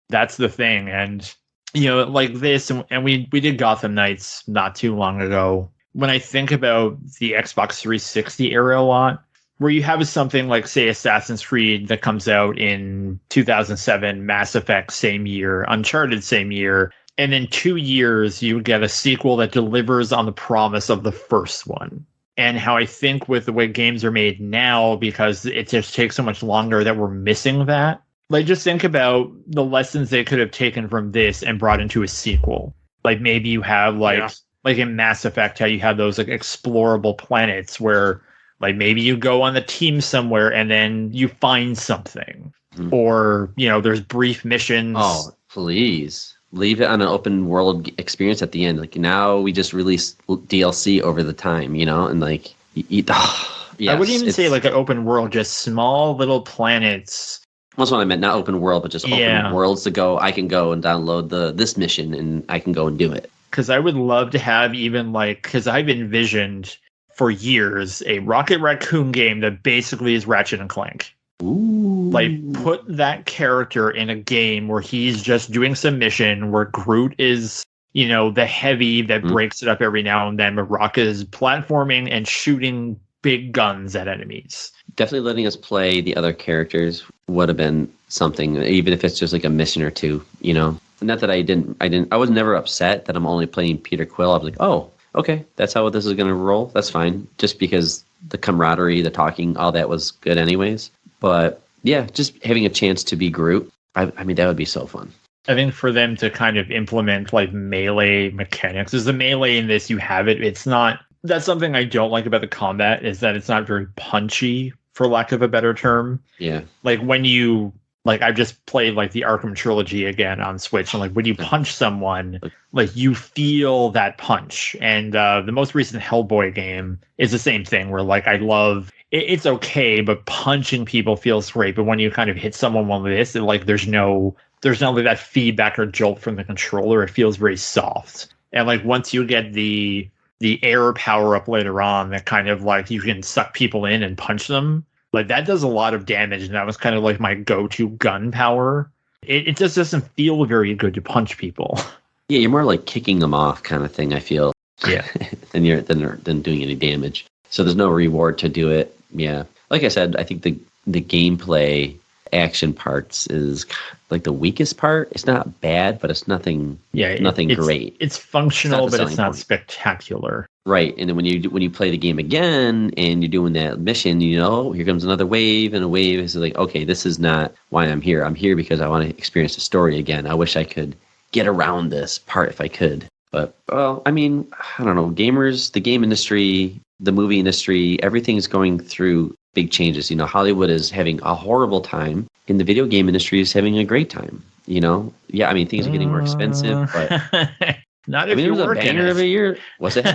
that's the thing. And like this, and we did Gotham Knights not too long ago. When I think about the Xbox 360 era a lot, where you have something like, say, Assassin's Creed that comes out in 2007, Mass Effect same year, Uncharted same year, and in 2 years you get a sequel that delivers on the promise of the first one. And how I think with the way games are made now, because it just takes so much longer, that we're missing that. Like, just think about the lessons they could have taken from this and brought into a sequel. Like, maybe you have like in Mass Effect, how you have those like explorable planets where, like, maybe you go on the team somewhere and then you find something. Or, there's brief missions. Oh, please. Leave it on an open world experience at the end. Like, now we just release DLC over the time, and like, yes, I wouldn't even say like an open world, just small little planets. That's what I meant, not open world, but just open worlds to go. I can go and download this mission and I can go and do it. Because I would love to have even like, because I've envisioned for years a Rocket Raccoon game that basically is Ratchet and Clank. Ooh. Like, put that character in a game where he's just doing some mission, where Groot is, the heavy that breaks it up every now and then, but Rocket is platforming and shooting big guns at enemies. Definitely letting us play the other characters would have been something, even if it's just like a mission or two, Not that I was never upset that I'm only playing Peter Quill. I was like, oh, okay, that's how this is going to roll. That's fine. Just because the camaraderie, the talking, all that was good anyways. But yeah, just having a chance to be Groot, I mean, that would be so fun. I think for them to kind of implement like melee mechanics, is the melee in this, you have it. It's not, that's something I don't like about the combat, is that it's not very punchy, for lack of a better term. Yeah. Like when you Like I've just played like the Arkham trilogy again on Switch, and like when you punch someone, like you feel that punch. And the most recent Hellboy game is the same thing, where like I love it's okay, but punching people feels great. But when you kind of hit someone with this, like there's not like that feedback or jolt from the controller. It feels very soft. And like once you get the air power up later on, that kind of like you can suck people in and punch them. Like that does a lot of damage, and that was kind of like my go-to gun power. It just doesn't feel very good to punch people. Yeah, you're more like kicking them off kind of thing, I feel. Yeah. than doing any damage. So there's no reward to do it. Yeah. Like I said, I think the gameplay action parts is like the weakest part. It's not bad, but it's nothing great. It's functional, but it's not point. Spectacular. Right. And then when you play the game again and you're doing that mission, here comes another wave, and a wave is like, okay, this is not why I'm here. I'm here because I want to experience the story again. I wish I could get around this part if I could. But, well, I mean, I don't know. Gamers, the game industry, the movie industry, everything's going through big changes. Hollywood is having a horrible time, and the video game industry is having a great time. Yeah, I mean, things are getting more expensive, but not if you're working. Banger of a year. What's it?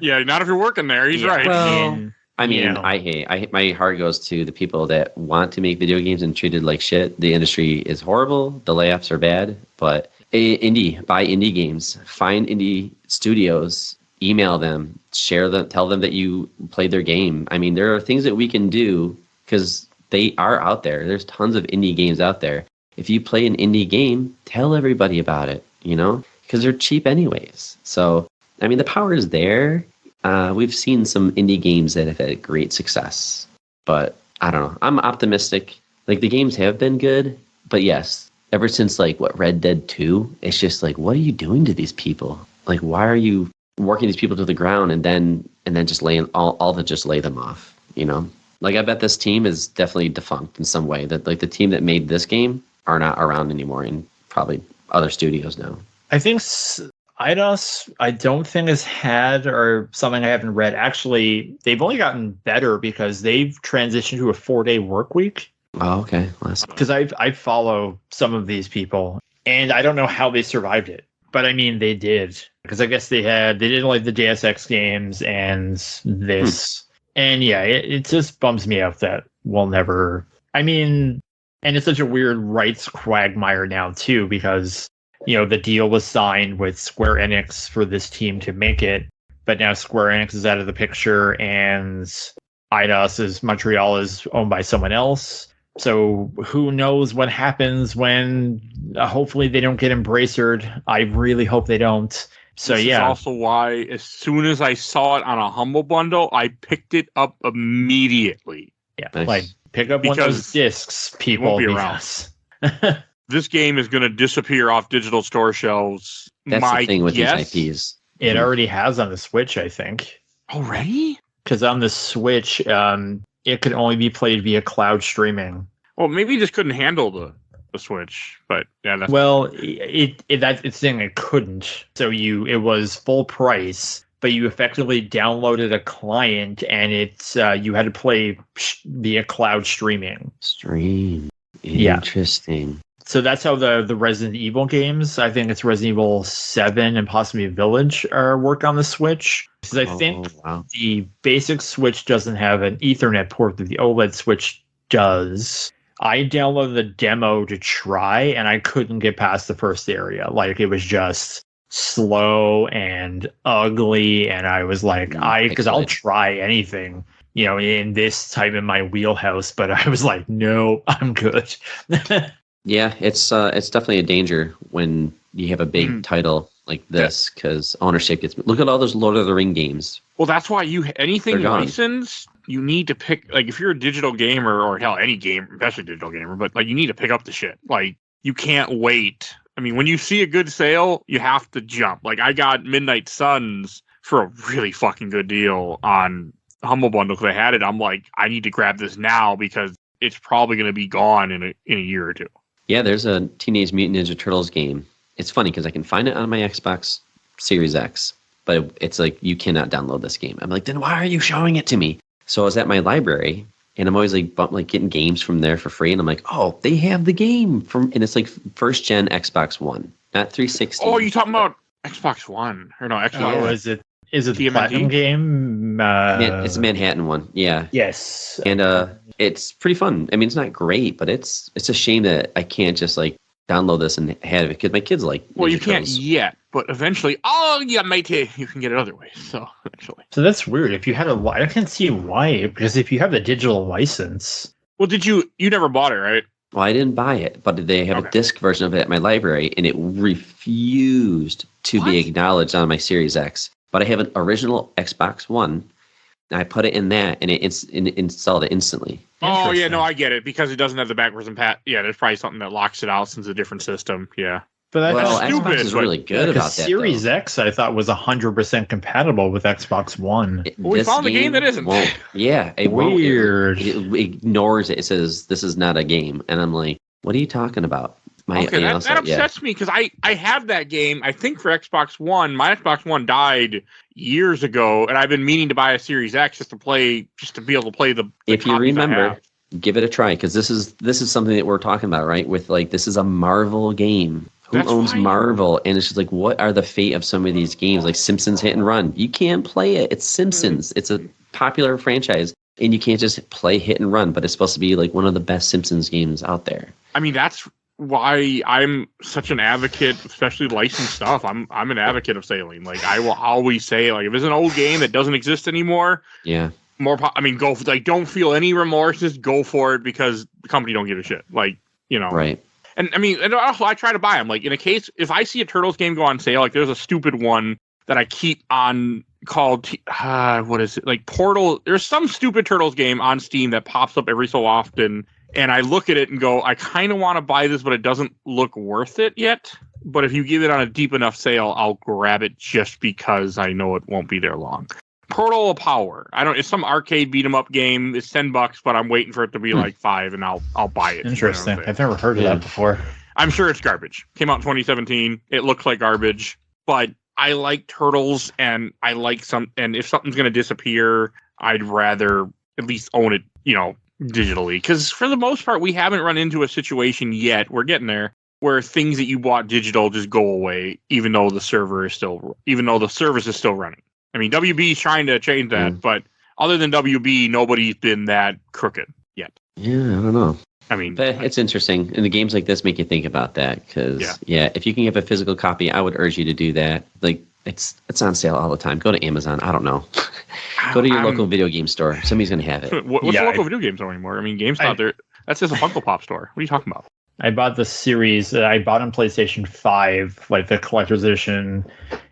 Yeah, not if you're working there. He's right. Well, I hate my heart goes to the people that want to make video games and treat it like shit. The industry is horrible. The layoffs are bad, but buy indie games, find indie studios, email them, share them, tell them that you played their game. I mean, there are things that we can do because they are out there. There's tons of indie games out there. If you play an indie game, tell everybody about it, because they're cheap anyways. So, I mean, the power is there. We've seen some indie games that have had great success, but I don't know. I'm optimistic. Like, the games have been good, but yes, ever since Red Dead 2, it's just like, what are you doing to these people? Like, why are you working these people to the ground and then just laying all to just lay them off? Like, I bet this team is definitely defunct in some way. That like the team that made this game are not around anymore, and probably other studios now. I think Eidos, I don't think has had, or something I haven't read. Actually, they've only gotten better because they've transitioned to a 4-day work week. Oh, okay. Because I follow some of these people, and I don't know how they survived it. But I mean, they did. Because I guess they did like the JSX games and this. And yeah, it just bums me out that we'll never. I mean, and it's such a weird rights quagmire now, too, because, the deal was signed with Square Enix for this team to make it. But now Square Enix is out of the picture, and Eidos Montreal is owned by someone else. So who knows what happens when hopefully they don't get embracered. I really hope they don't. So this is also why as soon as I saw it on a Humble Bundle, I picked it up immediately. Yeah, nice. Like pick up one of those discs, people. Won't be around. This game is going to disappear off digital store shelves. That's the thing with these IPs. It already has on the Switch, I think. Already? Because on the Switch, it could only be played via cloud streaming. Well, maybe you just couldn't handle the Switch, but yeah. It's saying it couldn't. So it was full price, but you effectively downloaded a client, and you had to play via cloud streaming. Interesting. Yeah. So that's how the Resident Evil games, I think it's Resident Evil 7 and possibly Village, work on the Switch. Because I think the basic Switch doesn't have an Ethernet port that the OLED Switch does. I downloaded the demo to try, and I couldn't get past the first area. Like, it was just slow and ugly, and I was like, because I'll try anything, in this type of my wheelhouse, but I was like, no, I'm good. Yeah, it's definitely a danger when you have a big title like this, because ownership gets. Look at all those Lord of the Ring games. Well, that's why anything licensed, you need to pick. Like, if you're a digital gamer, or hell, any game, especially digital gamer, but like you need to pick up the shit. Like, you can't wait. I mean, when you see a good sale, you have to jump. Like, I got Midnight Suns for a really fucking good deal on Humble Bundle because I had it. I'm like, I need to grab this now because it's probably going to be gone in a year or two. Yeah, there's a Teenage Mutant Ninja Turtles game. It's funny because I can find it on my Xbox Series X, but it's like, you cannot download this game. I'm like, then why are you showing it to me? So I was at my library, And I'm always like getting games from there for free. And I'm like, oh, they have the game and it's like first gen Xbox One, not 360. Oh, you talking about Xbox One or no Xbox? Oh, One? Is it the TMNT? Platinum game? It's a Manhattan one. Yeah. Yes. And it's pretty fun. I mean, it's not great, but it's a shame that I can't just like download this and have it because my kids like. Well, you Ninja can't Turtles. yet, but eventually, yeah, mate, you can get it other ways. So eventually. So that's weird. If you had I can't see why, because if you have the digital license. Well, you never bought it, right? Well, I didn't buy it, but they have Okay. a disc version of it at my library, and it refused to be acknowledged on my Series X. But I have an original Xbox One, and I put it in that, and it installed it instantly. Oh yeah, Interesting. no, I get it because it doesn't have the backwards and pat. Yeah, there's probably something that locks it out since it's a different system. Yeah. But that's Well, stupid, Xbox is but- really good about that. Series though. X, I thought, was 100% compatible with Xbox One. Well, we This found a game that isn't. won't. Yeah, it won't. Weird. It ignores it. It says this is not a game, and I'm like, what are you talking about? Okay, that upsets me because I have that game. I think for Xbox One, my Xbox One died years ago, and I've been meaning to buy a Series X just to be able to play the. If you copies I remember, have. give it a try because this is something that we're talking about, right? With like this is a Marvel game. Who That's owns right. Marvel? And it's just like, what are the fate of some of these games? Like Simpsons Hit and Run. You can't play it. It's Simpsons. It's a popular franchise, and you can't just play Hit and Run. But it's supposed to be like one of the best Simpsons games out there. I mean, that's why I'm such an advocate, especially licensed stuff. I'm an advocate of sailing. Like I will always say, like if it's an old game that doesn't exist anymore, Yeah. go for, like don't feel any remorse. Just go for it because the company don't give a shit. Like Right. And I mean, and also I try to buy them. Like in a case, if I see a Turtles game go on sale, like there's a stupid one that I keep on called what is it? Like Portal. There's some stupid Turtles game on Steam that pops up every so often, and I look at it and go, I kind of want to buy this, but it doesn't look worth it yet. But if you give it on a deep enough sale, I'll grab it just because I know it won't be there long. Portal of Power. It's some arcade beat 'em up game. It's $10, but I'm waiting for it to be like $5, and I'll buy it. Interesting. You know what I'm I've never heard of Yeah. that before. I'm sure it's garbage. Came out in 2017. It looks like garbage, but I like Turtles, and I like and if something's going to disappear, I'd rather at least own it, digitally. Because for the most part, we haven't run into a situation yet. We're getting there where things that you bought digital just go away, even though the service is still running. I mean, WB is trying to change that, but other than WB, nobody's been that crooked yet. Yeah, I don't know. I mean, But it's interesting. And the games like this make you think about that. Because, if you can get a physical copy, I would urge you to do that. Like, it's on sale all the time. Go to Amazon. I don't know. Go to your local video game store. Somebody's going to have it. What's Yeah, the local video game store anymore? I mean, GameStop, that's just a Funko Pop store. What are you talking about? I bought the series that I bought on PlayStation 5, like the collector's edition.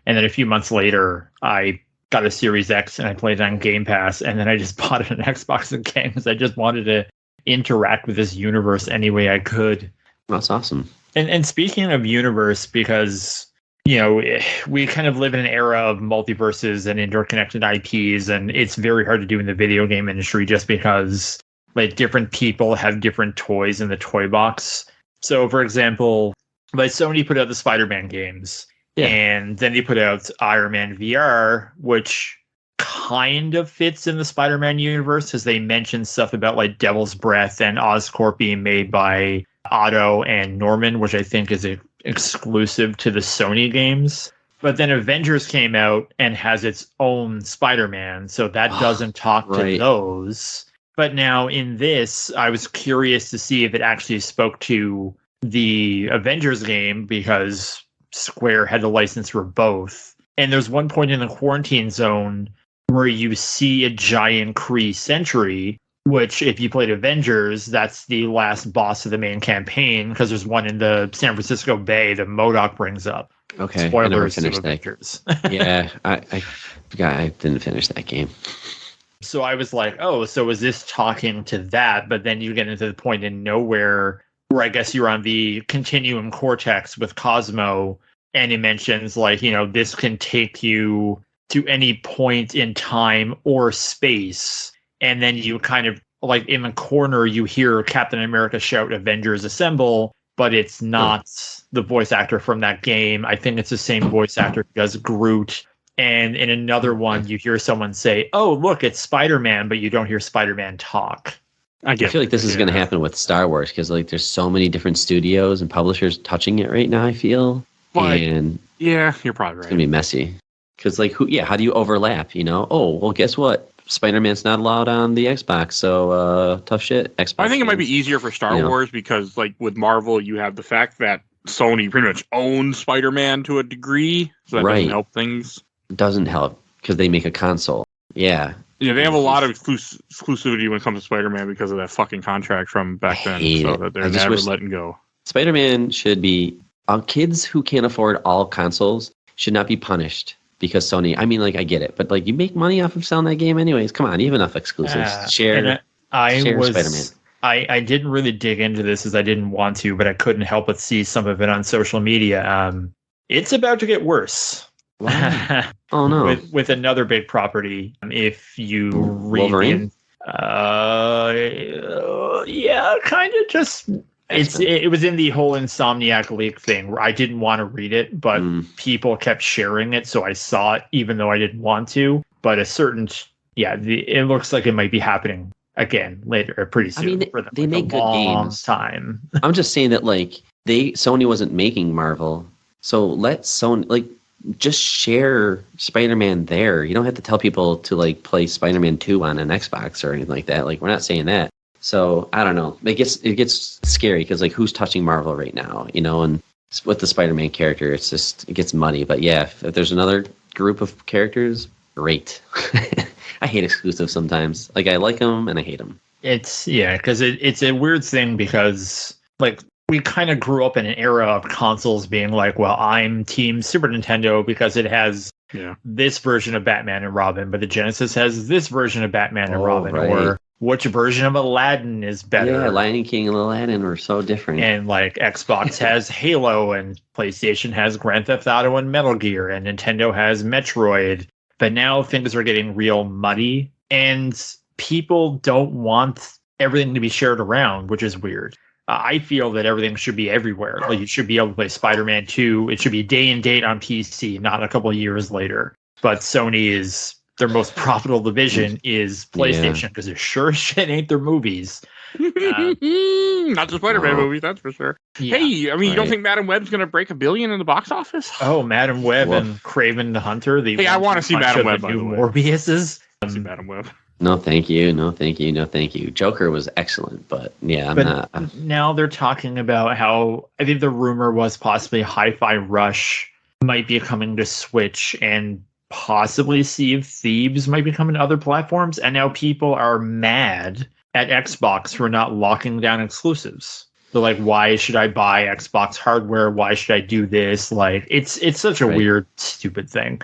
And then a few months later, I got a Series X and I played it on Game Pass. And then I just bought it on Xbox again because I just wanted to interact with this universe any way I could. That's awesome. And speaking of universe, because, we kind of live in an era of multiverses and interconnected IPs, and it's very hard to do in the video game industry just because like different people have different toys in the toy box. So, for example, like Sony put out the Spider-Man games, and then they put out Iron Man VR, which kind of fits in the Spider-Man universe because they mentioned stuff about like Devil's Breath and Oscorp being made by Otto and Norman, which I think is exclusive to the Sony games. But then Avengers came out and has its own Spider-Man, so that doesn't talk to those. But now in this, I was curious to see if it actually spoke to the Avengers game because Square had the license for both. And there's one point in the quarantine zone where you see a giant Kree sentry, which if you played Avengers, that's the last boss of the main campaign because there's one in the San Francisco Bay that MODOK brings up. Okay. Spoilers I never to finished that. Avengers. Yeah, I forgot I didn't finish that game. So I was like, oh, so is this talking to that? But then you get into the point in nowhere where I guess you're on the continuum cortex with Cosmo, and it mentions like, this can take you to any point in time or space. And then you kind of like in the corner, you hear Captain America shout Avengers Assemble, but it's not the voice actor from that game. I think it's the same voice actor who does Groot. And in another one, you hear someone say, oh, look, it's Spider-Man, but you don't hear Spider-Man talk. I feel like this is going to happen with Star Wars because like there's so many different studios and publishers touching it right now. I feel, and yeah, you're probably right. It's going to be messy because like how do you overlap? Oh, well, guess what? Spider-Man's not allowed on the Xbox, so tough shit. Xbox. I think it might be easier for Star Wars because like with Marvel, you have the fact that Sony pretty much owns Spider-Man to a degree, so that doesn't help things. It doesn't help because they make a console. Yeah. Yeah, they have a lot of exclusivity when it comes to Spider-Man because of that fucking contract from back then. So that they're never letting go. Spider-Man should be... kids who can't afford all consoles should not be punished because Sony... I mean, like, I get it. But, like, you make money off of selling that game anyways. Come on, you have enough exclusives. Share Spider-Man. I didn't really dig into this as I didn't want to, but I couldn't help but see some of it on social media. It's about to get worse. Wow. Oh no! With another big property, if you read Wolverine, yeah, kind of just it was in the whole Insomniac leak thing where I didn't want to read it, but people kept sharing it, so I saw it even though I didn't want to. But it looks like it might be happening again later, pretty soon. I mean, they make good games. Time. I'm just saying that like Sony wasn't making Marvel, so let Sony just share Spider-Man there. You don't have to tell people to like play Spider-Man 2 on an Xbox or anything like that. Like we're not saying that. So I don't know. It gets scary because like who's touching Marvel right now? And with the Spider-Man character, it gets muddy. But yeah, if there's another group of characters, great. I hate exclusives sometimes. Like I like them and I hate them. It's because it's a weird thing because like we kind of grew up in an era of consoles being like, well, I'm Team Super Nintendo because it has this version of Batman and Robin, but the Genesis has this version of Batman and Robin, right. Or which version of Aladdin is better. Yeah, Lion King and Aladdin were so different. And like Xbox has Halo and PlayStation has Grand Theft Auto and Metal Gear and Nintendo has Metroid. But now things are getting real muddy and people don't want everything to be shared around, which is weird. I feel that everything should be everywhere. Like you should be able to play Spider-Man 2. It should be day and date on PC, not a couple of years later. But Sony is their most profitable division is PlayStation because it sure as shit ain't their movies. Not the Spider-Man movies, that's for sure. Yeah, hey, I mean, you don't think Madam Web's going to break $1 billion in the box office? Oh, Madam Web and Kraven the Hunter. I want to see Madam Web, by the way. Morbiuses. I want to see Madam Web. No, thank you. No, thank you. No, thank you. Joker was excellent, but yeah, I'm not. Now they're talking about how I think the rumor was possibly Hi-Fi Rush might be coming to Switch and possibly Sea of Thieves might be coming to other platforms. And now people are mad at Xbox for not locking down exclusives. They're like, why should I buy Xbox hardware? Why should I do this? Like, it's such a weird, stupid thing.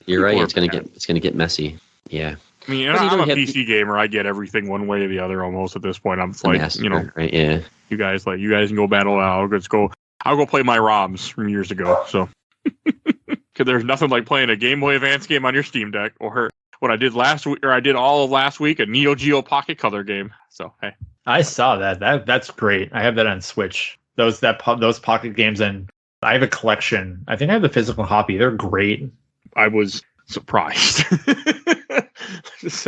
You're right. It's gonna get messy. Yeah. I mean, I'm a PC gamer. I get everything one way or the other almost at this point. I'm like, right? Yeah. You guys can go battle out. I'll go play my ROMs from years ago. So, because there's nothing like playing a Game Boy Advance game on your Steam Deck, or what I did last week, or I did all of last week, a Neo Geo Pocket Color game. So, hey, I saw that. That's great. I have that on Switch. Those Pocket games, and I have a collection. I think I have the physical copy. They're great. I was surprised.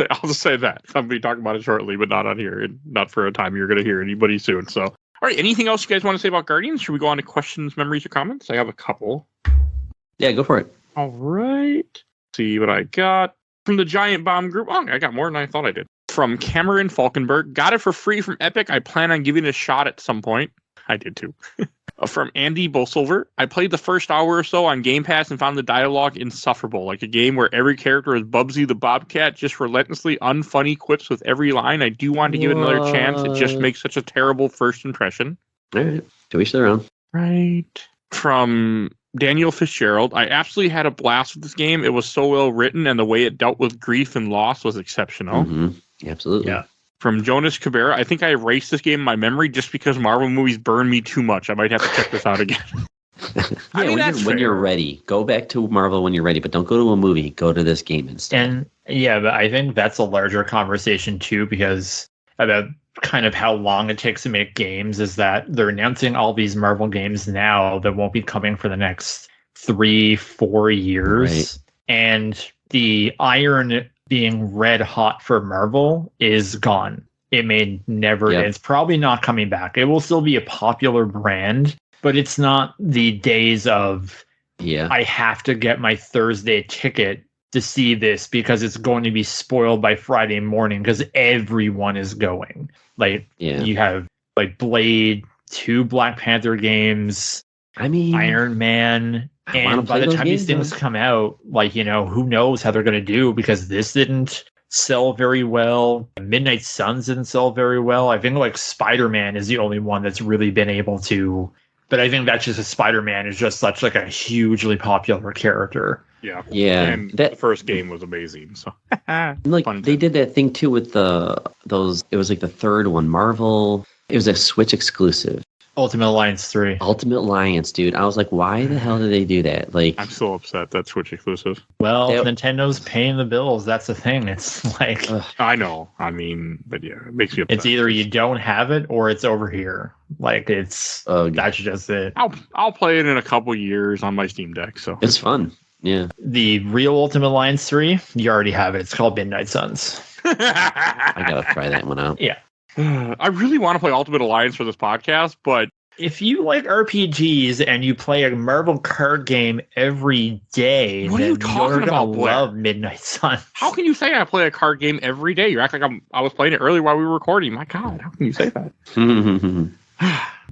I'll just say that. I'm going to be talking about it shortly, but not on here, and not for a time you're going to hear anybody soon. So, all right, anything else you guys want to say about Guardians? Should we go on to questions, memories, or comments? I have a couple. Yeah, go for it. All right. See what I got from the Giant Bomb Group. Oh, I got more than I thought I did. From Cameron Falkenberg. Got it for free from Epic. I plan on giving it a shot at some point. I did too. From Andy Bolsilver. I played the first hour or so on Game Pass and found the dialogue insufferable. Like a game where every character is Bubsy the Bobcat, just relentlessly unfunny quips with every line. I do want to give it another chance. It just makes such a terrible first impression. All right. To each their own. Right. From Daniel Fitzgerald. I absolutely had a blast with this game. It was so well written, and the way it dealt with grief and loss was exceptional. Mm-hmm. Absolutely. Yeah. From Jonas Cabrera, I think I erased this game in my memory just because Marvel movies burn me too much. I might have to check this out again. When you're ready, go back to Marvel when you're ready, but don't go to a movie. Go to this game instead. And yeah, but I think that's a larger conversation too, because about kind of how long it takes to make games is that they're announcing all these Marvel games now that won't be coming for the next 3-4 years. Right. And the iron being red hot for Marvel is gone. it may never. Yep. It's probably not coming back. It will still be a popular brand, but it's not the days of I have to get my Thursday ticket to see this because it's going to be spoiled by Friday morning because everyone is going. Like you have like Blade, 2 Black Panther games, Iron Man, and by the time these things come out, like, who knows how they're going to do, because this didn't sell very well. Midnight Suns didn't sell very well. I think like Spider-Man is the only one that's really been able to, but I think that's just Spider-Man is just such like a hugely popular character. Yeah. And the first game was amazing. So like they did that thing too with those. It was like the third one, Marvel. It was a Switch exclusive. Ultimate Alliance 3. Ultimate Alliance, dude. I was like, why the hell did they do that? Like, I'm so upset that's Switch exclusive. Well, Nintendo's paying the bills. That's the thing. It's like I know. I mean, but yeah, it makes me upset. It's either you don't have it or it's over here. Like it's that's just it. I'll play it in a couple years on my Steam Deck. So it's fun. Yeah. The real Ultimate Alliance 3, you already have it. It's called Midnight Suns. I gotta try that one out. Yeah. I really want to play Ultimate Alliance for this podcast, but if you like RPGs and you play a Marvel card game every day, what are you talking about, Blair? Love Midnight Suns. How can you say I play a card game every day? You act like I was playing it earlier while we were recording. My God, how can you say that?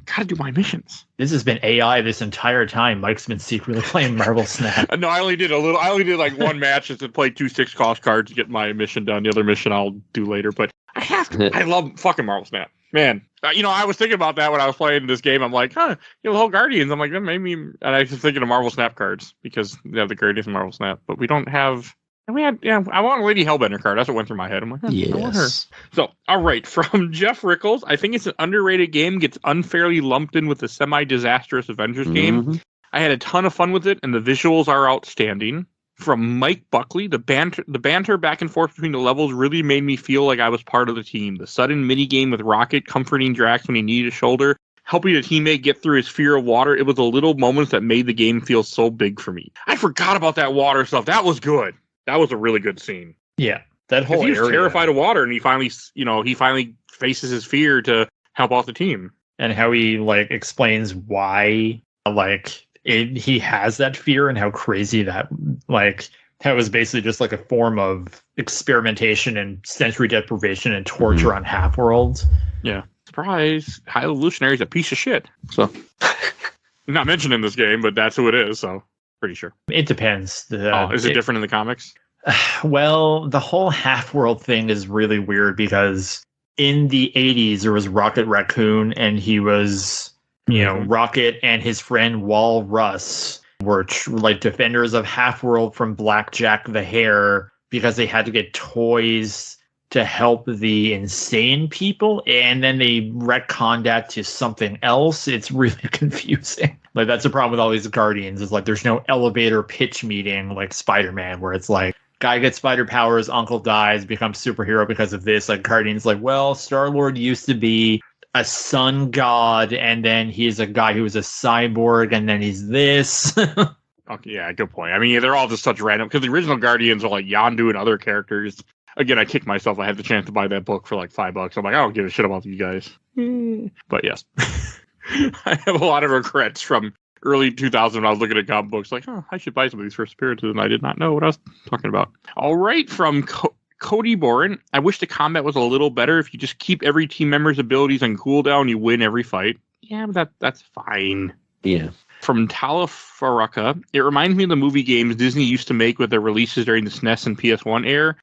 Gotta do my missions. This has been AI this entire time. Mike's been secretly playing Marvel Snap. No, I only did like one match just to play 2 6-cost cards to get my mission done. The other mission I'll do later, but I have to. I love fucking Marvel Snap. Man, I was thinking about that when I was playing this game. I'm like, the whole Guardians. I'm like, that made me. And I was thinking of Marvel Snap cards because they have the Guardians and Marvel Snap, but we don't have. And we had, I want a Lady Hellbender card. That's what went through my head. I'm like, I want her. So, all right, from Jeff Rickles, I think it's an underrated game. Gets unfairly lumped in with the semi-disastrous Avengers game. I had a ton of fun with it, and the visuals are outstanding. From Mike Buckley, the banter back and forth between the levels really made me feel like I was part of the team. The sudden minigame with Rocket comforting Drax when he needed a shoulder, helping a teammate get through his fear of water. It was the little moments that made the game feel so big for me. I forgot about that water stuff. That was good. That was a really good scene. Yeah, that whole area. He was terrified of water, and he finally faces his fear to help out the team. And how he explains why he has that fear and how crazy that was basically just like a form of experimentation and sensory deprivation and torture on Half-Worlds. Yeah. Surprise. High Evolutionary is a piece of shit. So not mentioned in this game, but that's who it is, so pretty sure. It depends. Is it different in the comics? Well, the whole Half-World thing is really weird because in the 80s there was Rocket Raccoon, and he was Rocket and his friend Walrus were defenders of Half-World from Blackjack the Hare because they had to get toys to help the insane people, and then they retconned that to something else. It's really confusing. That's the problem with all these Guardians is there's no elevator pitch meeting like Spider-Man where it's guy gets spider powers, uncle dies, becomes superhero because of this. Guardians Star-Lord used to be a sun god, and then he's a guy who was a cyborg, and then he's this. Okay, yeah, good point. I mean, they're all just such random, because the original Guardians are Yondu and other characters. Again, I kicked myself. I had the chance to buy that book for $5. I'm like, I don't give a shit about you guys. But yes, I have a lot of regrets from early 2000 when I was looking at comic books. I should buy some of these first appearances, and I did not know what I was talking about. All right, from Cody Boren, I wish the combat was a little better. If you just keep every team member's abilities on cooldown, you win every fight. Yeah, but that's fine. Yeah. From Talafaraka, it reminds me of the movie games Disney used to make with their releases during the SNES and PS1 era.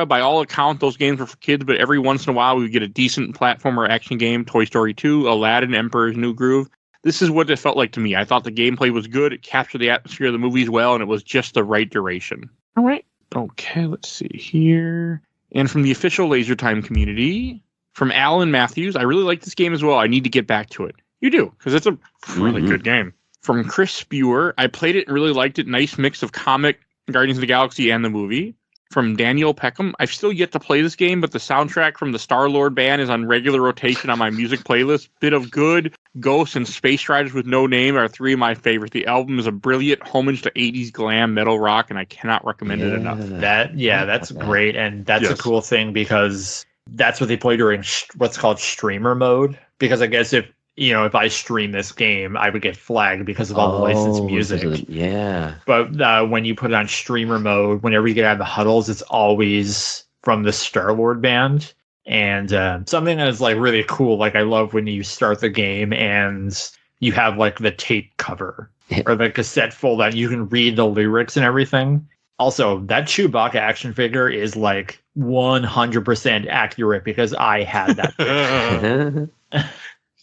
By all accounts, those games were for kids, but every once in a while we would get a decent platformer action game, Toy Story 2, Aladdin, Emperor's New Groove. This is what it felt like to me. I thought the gameplay was good, it captured the atmosphere of the movies well, and it was just the right duration. All right. Okay, let's see here. And from the official Laser Time community, from Alan Matthews, I really like this game as well. I need to get back to it. You do, because it's a really good game. From Chris Spewer, I played it and really liked it. Nice mix of comic, Guardians of the Galaxy, and the movie. From Daniel Peckham, I've still yet to play this game, but the soundtrack from the Star-Lord band is on regular rotation on my music playlist. Bit of Good, Ghosts, and Space Riders with No Name are 3 of my favorites. The album is a brilliant homage to 80s glam metal rock, and I cannot recommend it enough. That's great, and that's a cool thing because that's what they play during what's called streamer mode. Because I guess if I stream this game, I would get flagged because of all the licensed music. Yeah. But when you put it on streamer mode, whenever you get out of the huddles, it's always from the Star-Lord band. And something that's like really cool, like I love when you start the game and you have like the tape cover or the cassette fold out, you can read the lyrics and everything. Also, that Chewbacca action figure is like 100% accurate because I had that.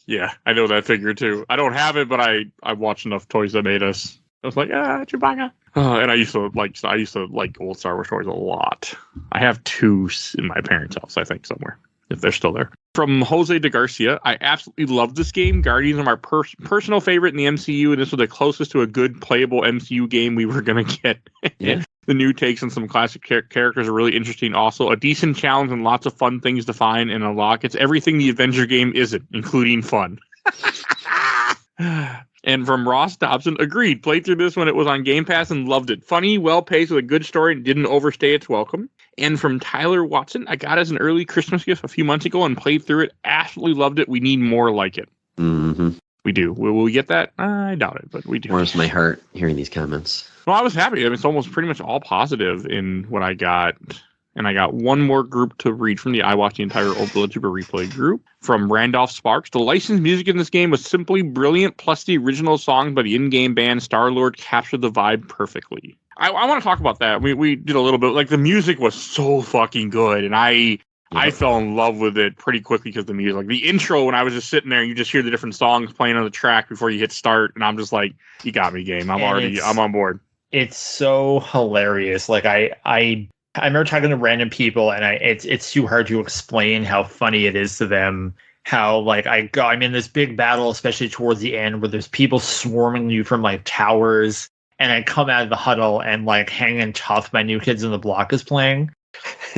Yeah, I know that figure too. I don't have it, but I watched enough Toys That Made Us. I was like, Chewbacca. And I used to like old Star Wars toys a lot. I have 2 in my parents' house, I think, somewhere, if they're still there. From Jose de Garcia, I absolutely love this game. Guardians are my personal favorite in the MCU, and this was the closest to a good playable MCU game we were going to get. Yeah. The new takes on some classic characters are really interesting. Also, a decent challenge and lots of fun things to find and unlock. It's everything the Avenger game isn't, including fun. And from Ross Dobson, agreed. Played through this when it was on Game Pass and loved it. Funny, well-paced with a good story and didn't overstay its welcome. And from Tyler Watson, I got it as an early Christmas gift a few months ago and played through it. Absolutely loved it. We need more like it. Mm-hmm. We do. Will we get that? I doubt it, but we do. Warms my heart hearing these comments. Well, I was happy. I mean, it's almost pretty much all positive in what I got. And I got one more group to read from I watched the entire Old Village Super Replay group. From Randolph Sparks, the licensed music in this game was simply brilliant, plus the original songs by the in-game band Star-Lord captured the vibe perfectly. I want to talk about that. We did a little bit. Like, the music was so fucking good, and I fell in love with it pretty quickly because the music. Like, the intro, when I was just sitting there, you just hear the different songs playing on the track before you hit start, and I'm just like, you got me, game. I'm on board. It's so hilarious. Like, I remember talking to random people, and it's too hard to explain how funny it is to them. How like I'm in this big battle, especially towards the end, where there's people swarming you from like towers, and I come out of the huddle and like Hanging Tough by New Kids on the Block is playing.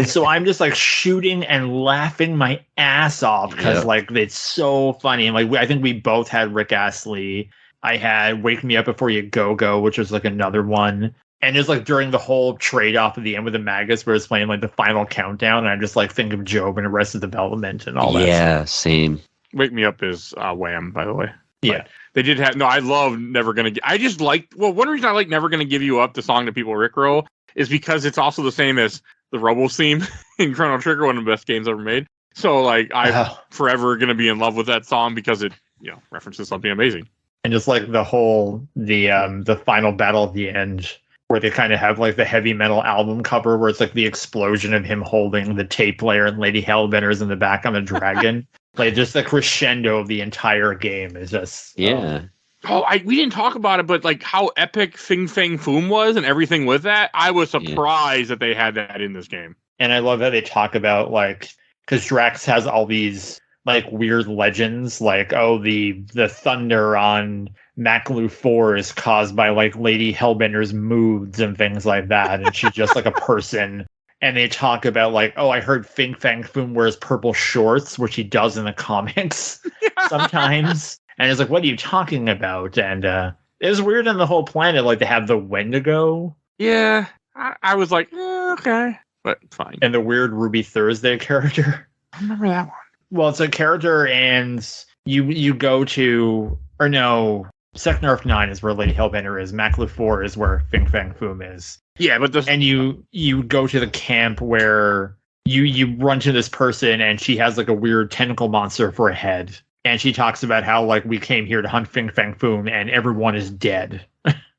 So I'm just like shooting and laughing my ass off because like it's so funny. And like I think we both had Rick Astley. I had Wake Me Up Before You Go, which was like another one. And it's like during the whole trade-off at the end with the Magus where it's playing like the final countdown, and I just like think of Job and Arrested Development and all that. Yeah, same. Wake Me Up is Wham, by the way. Yeah. But they did have, I love Never Gonna, I just like, one reason I like Never Gonna Give You Up, the song that people rickroll, is because it's also the same as the Rebels theme in Chrono Trigger, one of the best games ever made. So like, I'm forever gonna be in love with that song because it, references something amazing. And just like the whole, the final battle at the end, where they kind of have like the heavy metal album cover where it's like the explosion of him holding the tape player and Lady Hellbender's in the back on the dragon. Like just the crescendo of the entire game is just... Yeah. We didn't talk about it, but like how epic Fing Fang Foom was and everything with that, I was surprised that they had that in this game. And I love that they talk about like, because Drax has all these like weird legends, like, oh, the thunder on Maclu 4 is caused by like Lady Hellbender's moods and things like that, and she's just like a person. And they talk about like, oh, I heard Fing Fang Foom wears purple shorts, which he does in the comics sometimes. And it's like, what are you talking about? And it was weird on the whole planet, like they have the Wendigo. Yeah, I was like, okay, but fine. And the weird Ruby Thursday character. I remember that one. Well, it's a character, and you go to, or no, Seknarf 9 is where Lady Hellbender is. Maclu 4 is where Fing Fang Foom is. Yeah, but and you go to the camp where you run to this person, and she has like a weird tentacle monster for a head. And she talks about how like we came here to hunt Fing Fang Foom, and everyone is dead.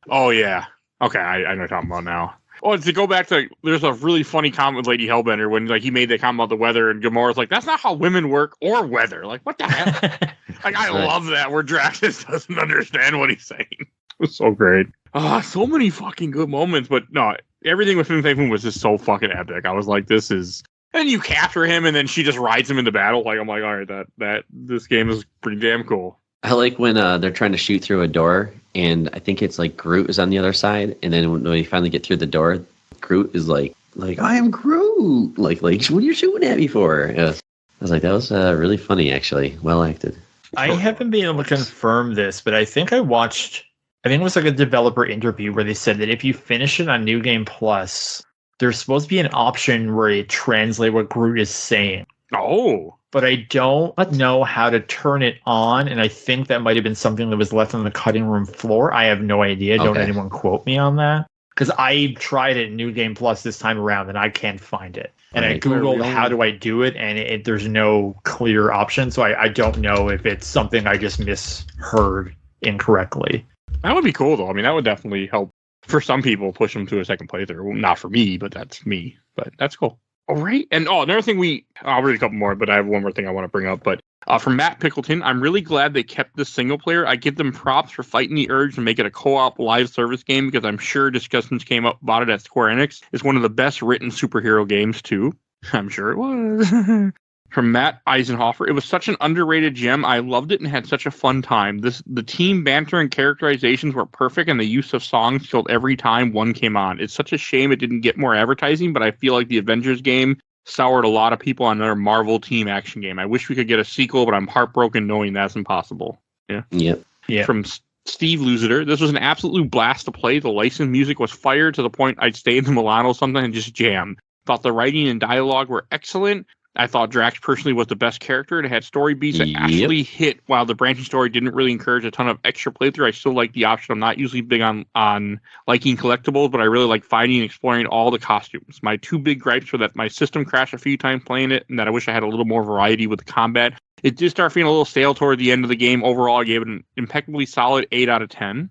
Oh yeah, okay, I know what you're talking about now. Oh, to go back to, there's a really funny comment with Lady Hellbender when like he made that comment about the weather, and Gamora's like, that's not how women work or weather. Like, what the hell? Like, I love that where Drax doesn't understand what he's saying. It was so great. So many fucking good moments, but no, everything with Fing Fang Foom was just so fucking epic. I was like, this is, and you capture him, and then she just rides him into battle. Like, I'm like, all right, that this game is pretty damn cool. I like when they're trying to shoot through a door, and I think it's like Groot is on the other side, and then when we finally get through the door, Groot is like I am Groot. Like what are you shooting at me for? I was like, that was really funny, actually. Well acted. I haven't been able to confirm this, but I think it was like a developer interview where they said that if you finish it on New Game Plus, there's supposed to be an option where it translates what Groot is saying. Oh. but I don't know how to turn it on. And I think that might have been something that was left on the cutting room floor. I have no idea. Don't Okay. anyone quote me on that. Because I tried it in New Game Plus this time around and I can't find it. And I Right. Googled how do I do it, and there's no clear option. So I don't know if it's something I just misheard incorrectly. That would be cool, though. I mean, that would definitely help for some people push them to a second playthrough. Well, not for me, but that's me. But that's cool. All right. And another thing I'll read a couple more, but I have one more thing I want to bring up. But from Matt Pickleton, I'm really glad they kept this single player. I give them props for fighting the urge to make it a co-op live service game, because I'm sure discussions came up about it at Square Enix. It's one of the best written superhero games, too. I'm sure it was. From Matt Eisenhofer, it was such an underrated gem. I loved it and had such a fun time. The team banter and characterizations were perfect, and the use of songs killed every time one came on. It's such a shame it didn't get more advertising, but I feel like the Avengers game soured a lot of people on another Marvel team action game. I wish we could get a sequel, but I'm heartbroken knowing that's impossible. Yeah. Yep. Yeah. From Steve Lusiter, this was an absolute blast to play. The licensed music was fire to the point I'd stay in the Milano sometime and just jam. Thought the writing and dialogue were excellent. I thought Drax personally was the best character. It had story beats that actually hit, while the branching story didn't really encourage a ton of extra playthrough. I still like the option. I'm not usually big on liking collectibles, but I really like finding and exploring all the costumes. My two big gripes were that my system crashed a few times playing it, and that I wish I had a little more variety with the combat. It did start feeling a little stale toward the end of the game. Overall, I gave it an impeccably solid 8 out of 10.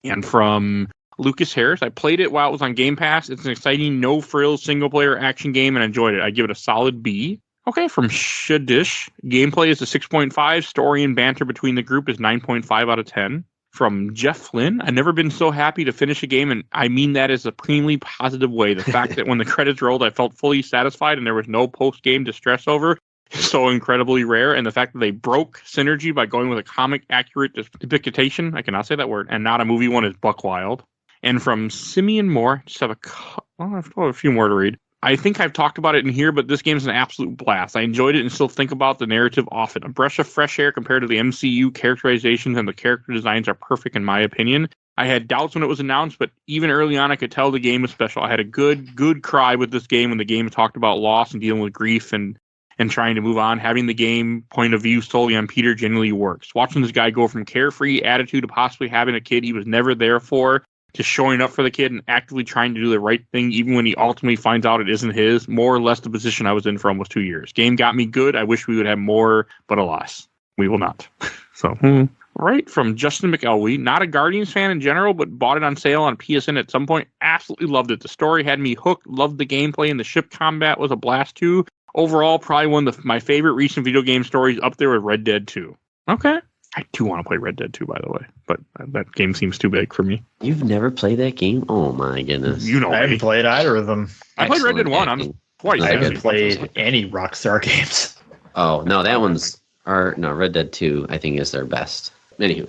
And from Lucas Harris, I played it while it was on Game Pass. It's an exciting, no-frills, single-player action game, and enjoyed it. I give it a solid B. Okay, from Shadish, gameplay is a 6.5. Story and banter between the group is 9.5 out of 10. From Jeff Flynn, I've never been so happy to finish a game, and I mean that as a supremely positive way. The fact that when the credits rolled, I felt fully satisfied and there was no post-game distress over is so incredibly rare. And the fact that they broke synergy by going with a comic-accurate depiction, I cannot say that word, and not a movie one, is buck wild. And from Simeon Moore, just have a few more to read. I think I've talked about it in here, but this game is an absolute blast. I enjoyed it and still think about the narrative often. A breath of fresh air compared to the MCU. Characterizations and the character designs are perfect in my opinion. I had doubts when it was announced, but even early on I could tell the game was special. I had a good cry with this game when the game talked about loss and dealing with grief and trying to move on. Having the game point of view solely on Peter genuinely works. Watching this guy go from carefree attitude to possibly having a kid he was never there for, to showing up for the kid and actively trying to do the right thing even when he ultimately finds out it isn't his, more or less the position I was in for almost 2 years. Game got me good. I wish we would have more, but alas, we will not. So, right, from Justin McElwee, not a Guardians fan in general, but bought it on sale on PSN at some point. Absolutely loved it. The story had me hooked, loved the gameplay, and the ship combat was a blast too. Overall, probably one of my favorite recent video game stories, up there with Red Dead 2. Okay. I do want to play Red Dead 2, by the way, but that game seems too big for me. You've never played that game? Oh my goodness! You know, I haven't played either of them. I played Red Dead 1. I'm twice. I haven't actually. played any Rockstar games. Oh no, Red Dead 2. I think is their best. Anywho,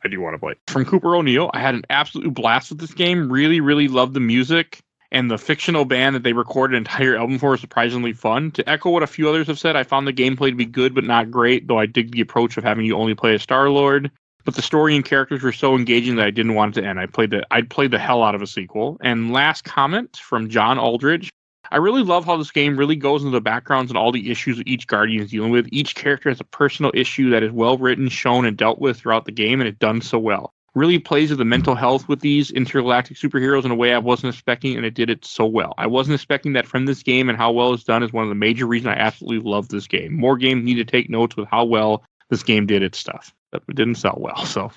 I do want to play. From Cooper O'Neill, I had an absolute blast with this game. Really, really loved the music. And the fictional band that they recorded an entire album for is surprisingly fun. To echo what a few others have said, I found the gameplay to be good but not great, though I dig the approach of having you only play as Star-Lord. But the story and characters were so engaging that I didn't want it to end. I'd play the hell out of a sequel. And last comment from John Aldridge. I really love how this game really goes into the backgrounds and all the issues that each Guardian is dealing with. Each character has a personal issue that is well written, shown, and dealt with throughout the game, and it's done so well. Really plays with the mental health with these intergalactic superheroes in a way I wasn't expecting, and it did it so well. I wasn't expecting that from this game, and how well it's done is one of the major reasons I absolutely love this game. More games need to take notes with how well this game did its stuff. But it didn't sell well, so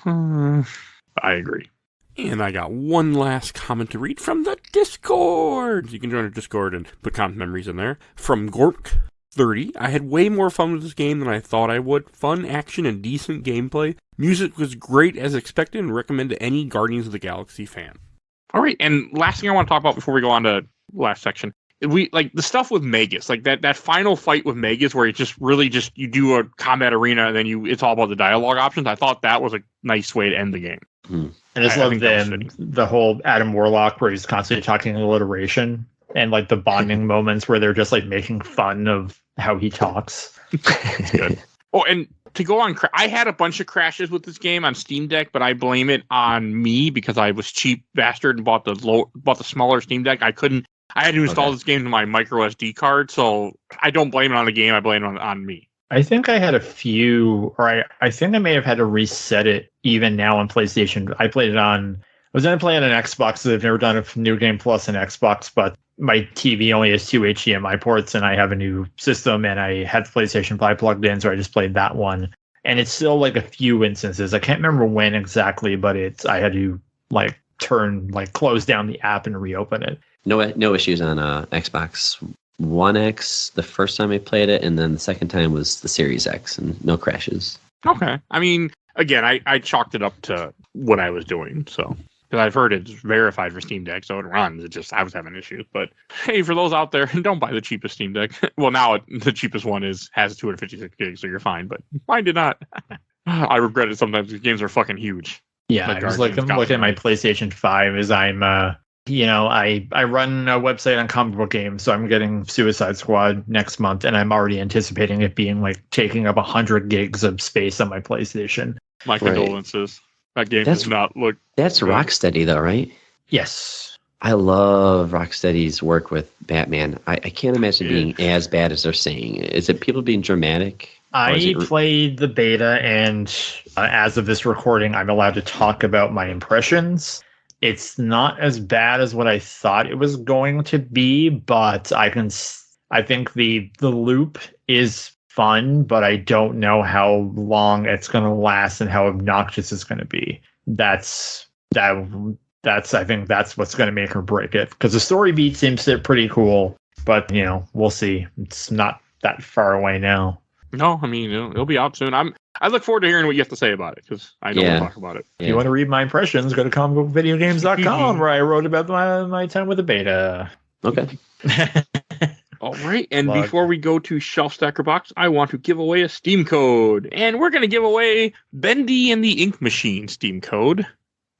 I agree. And I got one last comment to read from the Discord. You can join our Discord and put comment memories in there. From Gork30, I had way more fun with this game than I thought I would. Fun, action, and decent gameplay. Music was great as expected and recommend to any Guardians of the Galaxy fan. All right, and last thing I want to talk about before we go on to last section. We like the stuff with Magus, like that final fight with Magus where it just really you do a combat arena and then it's all about the dialogue options. I thought that was a nice way to end the game. And I just love the whole Adam Warlock where he's constantly talking alliteration and like the bonding moments where they're just like making fun of how he talks. Good. Oh, and to go on, I had a bunch of crashes with this game on Steam Deck, but I blame it on me because I was cheap bastard and bought the smaller Steam Deck. I had to install Okay. this game to my micro SD card, so I don't blame it on the game. I blame it on me. I think I had a few, or I think I may have had to reset it even now on PlayStation. I played it on, I was going to play it on Xbox, so they've never done a New Game Plus on Xbox, but my TV only has 2 HDMI ports, and I have a new system, and I had the PlayStation 5 plugged in, so I just played that one. And it's still like a few instances. I can't remember when exactly, but I had to like close down the app and reopen it. No issues on Xbox One X the first time I played it, and then the second time was the Series X, and no crashes. Okay. I mean, again, I chalked it up to what I was doing, so. Because I've heard it's verified for Steam Deck, so it runs. It just, I was having issues. But hey, for those out there, don't buy the cheapest Steam Deck. Well, now the cheapest one has 256 gigs, so you're fine. But mine did not. I regret it sometimes. These games are fucking huge. Yeah, Like I was Guardians, looking at my Guardians. PlayStation 5 as I'm, I run a website on comic book games, so I'm getting Suicide Squad next month, and I'm already anticipating it being like taking up 100 gigs of space on my PlayStation. My Right. condolences. That game That's- does not look. That's Good. Rocksteady, though, right? Yes. I love Rocksteady's work with Batman. I can't imagine Yeah. being as bad as they're saying. Is it people being dramatic? Or is I it- played the beta, and as of this recording, I'm allowed to talk about my impressions. It's not as bad as what I thought it was going to be, but I think the loop is fun, but I don't know how long it's going to last and how obnoxious it's going to be. I think that's what's going to make or break it, because the story beat seems pretty cool, but we'll see. It's not that far away now. No, I mean it'll be out soon. I look forward to hearing what you have to say about it because I know Yeah. we'll talk about it. If you want to read my impressions, go to comicbookvideogames.com where I wrote about my time with the beta. Okay. All right, and Plug. before we go to Shelf Stacker Box, I want to give away a Steam code, and we're going to give away Bendy and the Ink Machine Steam code,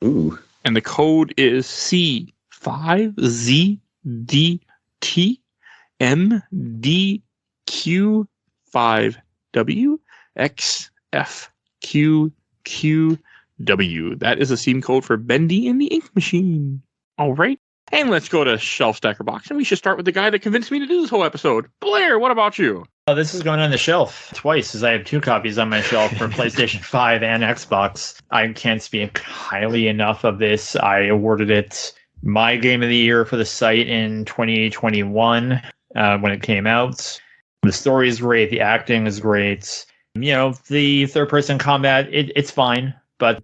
Ooh. and the code is C5ZD2M-D-Q5WXFQQW. That is a Steam code for Bendy and the Ink Machine. All right. And let's go to Shelf Stacker Box, and we should start with the guy that convinced me to do this whole episode. Blair, what about you? Oh, this is going on the shelf twice, as I have 2 copies on my shelf for PlayStation 5 and Xbox. I can't speak highly enough of this. I awarded it my game of the year for the site in 2021 when it came out. The story is great. The acting is great. The third-person combat, it's fine, but,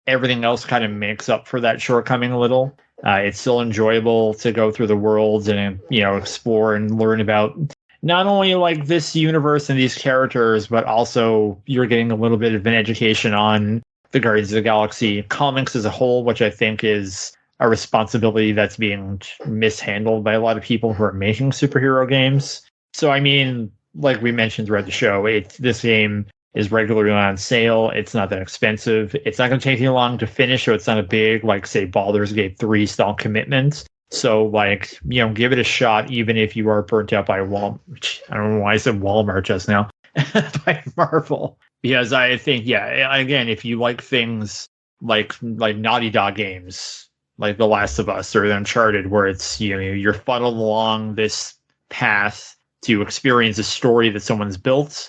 everything else kind of makes up for that shortcoming a little. It's still enjoyable to go through the worlds and, explore and learn about not only like this universe and these characters, but also you're getting a little bit of an education on the Guardians of the Galaxy comics as a whole, which I think is a responsibility that's being mishandled by a lot of people who are making superhero games. So, I mean, like we mentioned throughout the show, this game is regularly on sale. It's not that expensive. It's not going to take you long to finish, so it's not a big, like, say, Baldur's Gate 3 style commitment. So, give it a shot, even if you are burnt out by Walmart. I don't know why I said Walmart just now. By Marvel. Because I think, again, if you like things like Naughty Dog games, like The Last of Us or Uncharted, where it's, you're funneled along this path to experience a story that someone's built,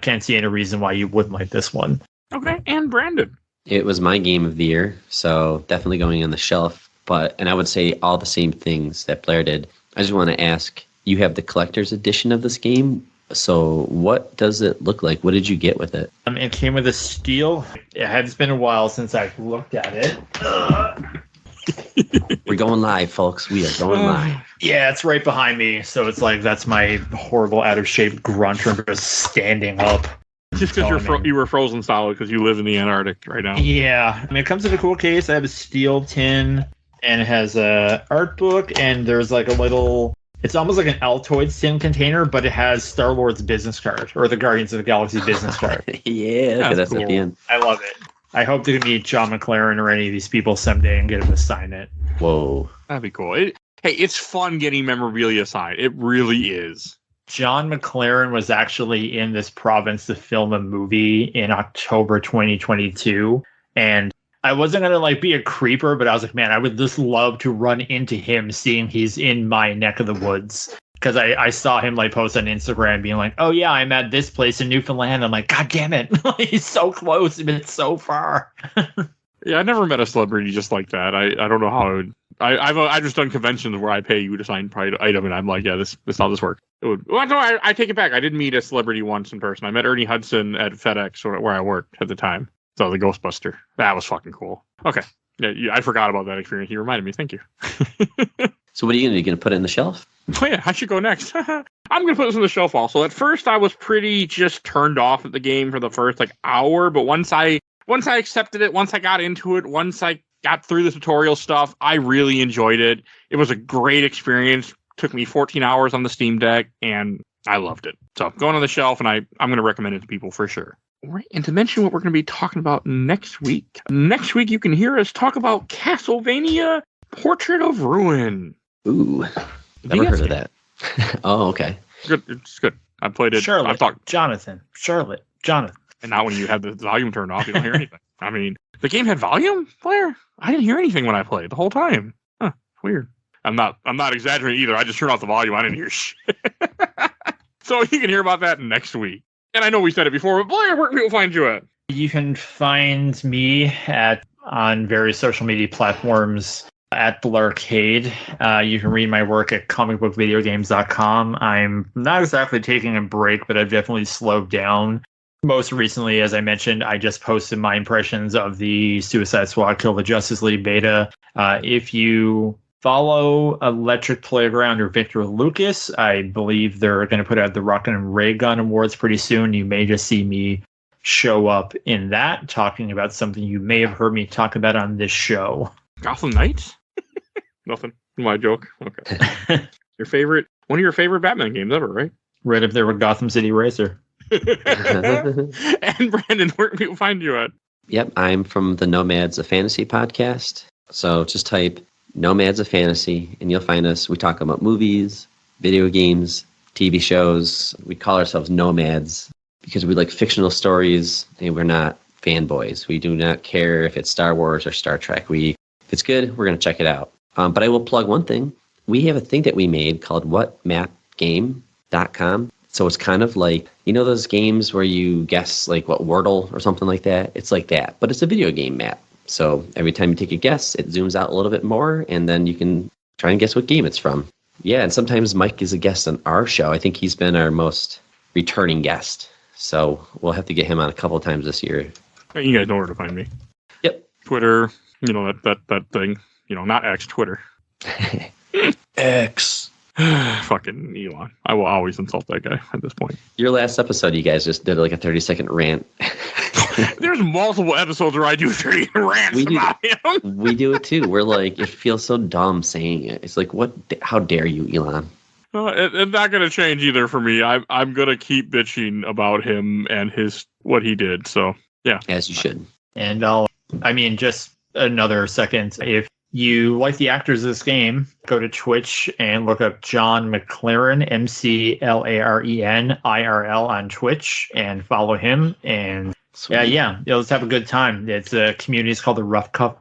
can't see any reason why you wouldn't like this one. Okay, and Brandon. It was my game of the year, so definitely going on the shelf. And I would say all the same things that Blair did. I just want to ask, you have the collector's edition of this game, so what does it look like? What did you get with it? It came with a steel. It has been a while since I've looked at it. We're going live, folks. We are going live. Yeah, it's right behind me, so it's like that's my horrible out of shape grunt from just standing up. Just because you were frozen solid because you live in the Antarctic right now. Yeah, it comes in a cool case. I have a steel tin, and it has a art book, and there's like a little. It's almost like an Altoids tin container, but it has Star-Lord's business card or the Guardians of the Galaxy business card. Yeah, That's that's cool. at the end. I love it. I hope to meet John McLaren or any of these people someday and get him to sign it. Whoa. That'd be cool. It's fun getting memorabilia signed. It really is. John McLaren was actually in this province to film a movie in October 2022, and I wasn't gonna like be a creeper, but I was like, man, I would just love to run into him, seeing he's in my neck of the woods. Because I saw him like post on Instagram being like, oh yeah, I'm at this place in Newfoundland. I'm like, God damn it. He's so close, but it's so far. Yeah, I never met a celebrity just like that. I don't know how it would. I've just done conventions where I pay you to sign private item, and I'm like, yeah, this how this works. It would. Well, no, I take it back. I didn't meet a celebrity once in person. I met Ernie Hudson at FedEx, where I worked at the time. So the Ghostbuster. That was fucking cool. Okay. Yeah, I forgot about that experience. You reminded me. Thank you. So what are you going to do? You going to put it in the shelf? Oh yeah, I should go next. I'm going to put this on the shelf also. At first, I was pretty just turned off at the game for the first hour, but once I accepted it, once I got into it, once I got through the tutorial stuff, I really enjoyed it. It was a great experience. Took me 14 hours on the Steam Deck, and I loved it. So going on the shelf, and I'm going to recommend it to people for sure. All right, and to mention what we're going to be talking about next week. Next week, you can hear us talk about Castlevania Portrait of Ruin. Ooh, never heard of that. Oh, okay. Good. It's good. I played it. Charlotte, I've talked. Jonathan. And not when you have the volume turned off, you don't hear anything. I mean, the game had volume, Blair? I didn't hear anything when I played the whole time. Huh, weird. I'm not exaggerating either. I just turned off the volume. I didn't hear shit. So you can hear about that next week. And I know we said it before, but Blair, where can people find you at? You can find me on various social media platforms at Blaircade. You can read my work at comicbookvideogames.com. I'm not exactly taking a break, but I've definitely slowed down. Most recently, as I mentioned, I just posted my impressions of the Suicide Squad Kill the Justice League beta. If you follow Electric Playground or Victor Lucas, I believe they're going to put out the Rocket and Ray Gun Awards pretty soon. You may just see me show up in that, talking about something you may have heard me talk about on this show. Gotham Knights? Nothing. My joke. Okay. One of your favorite Batman games ever, right? Right up there with Gotham City Racer. And Brandon, where can people find you at? Yep, I'm from the Nomads of Fantasy podcast. So just type Nomads of Fantasy and you'll find us. We talk about movies, video games, TV shows. We call ourselves Nomads because we like fictional stories and we're not fanboys. We do not care if it's Star Wars or Star Trek. If it's good, we're going to check it out. But I will plug one thing. We have a thing that we made called whatmapgame.com. So it's kind of like, those games where you guess like what Wordle or something like that? It's like that, but it's a video game map. So every time you take a guess, it zooms out a little bit more, and then you can try and guess what game it's from. Yeah, and sometimes Mike is a guest on our show. I think he's been our most returning guest. So we'll have to get him on a couple of times this year. You guys know where to find me. Yep. Twitter, that thing. Not X, Twitter. X. Fucking Elon. I will always insult that guy at this point. Your last episode, you guys just did like a 30-second rant. There's multiple episodes where I do 30 rants about him. We do it too. We're like, it feels so dumb saying it. It's like, how dare you, Elon? It's not going to change either for me. I'm going to keep bitching about him and what he did. So, yeah. As you should. And just another second. If you like the actors of this game, go to Twitch and look up John McLaren, McLaren on Twitch, and follow him. And let's have a good time. It's a community. It's called the Rough Cut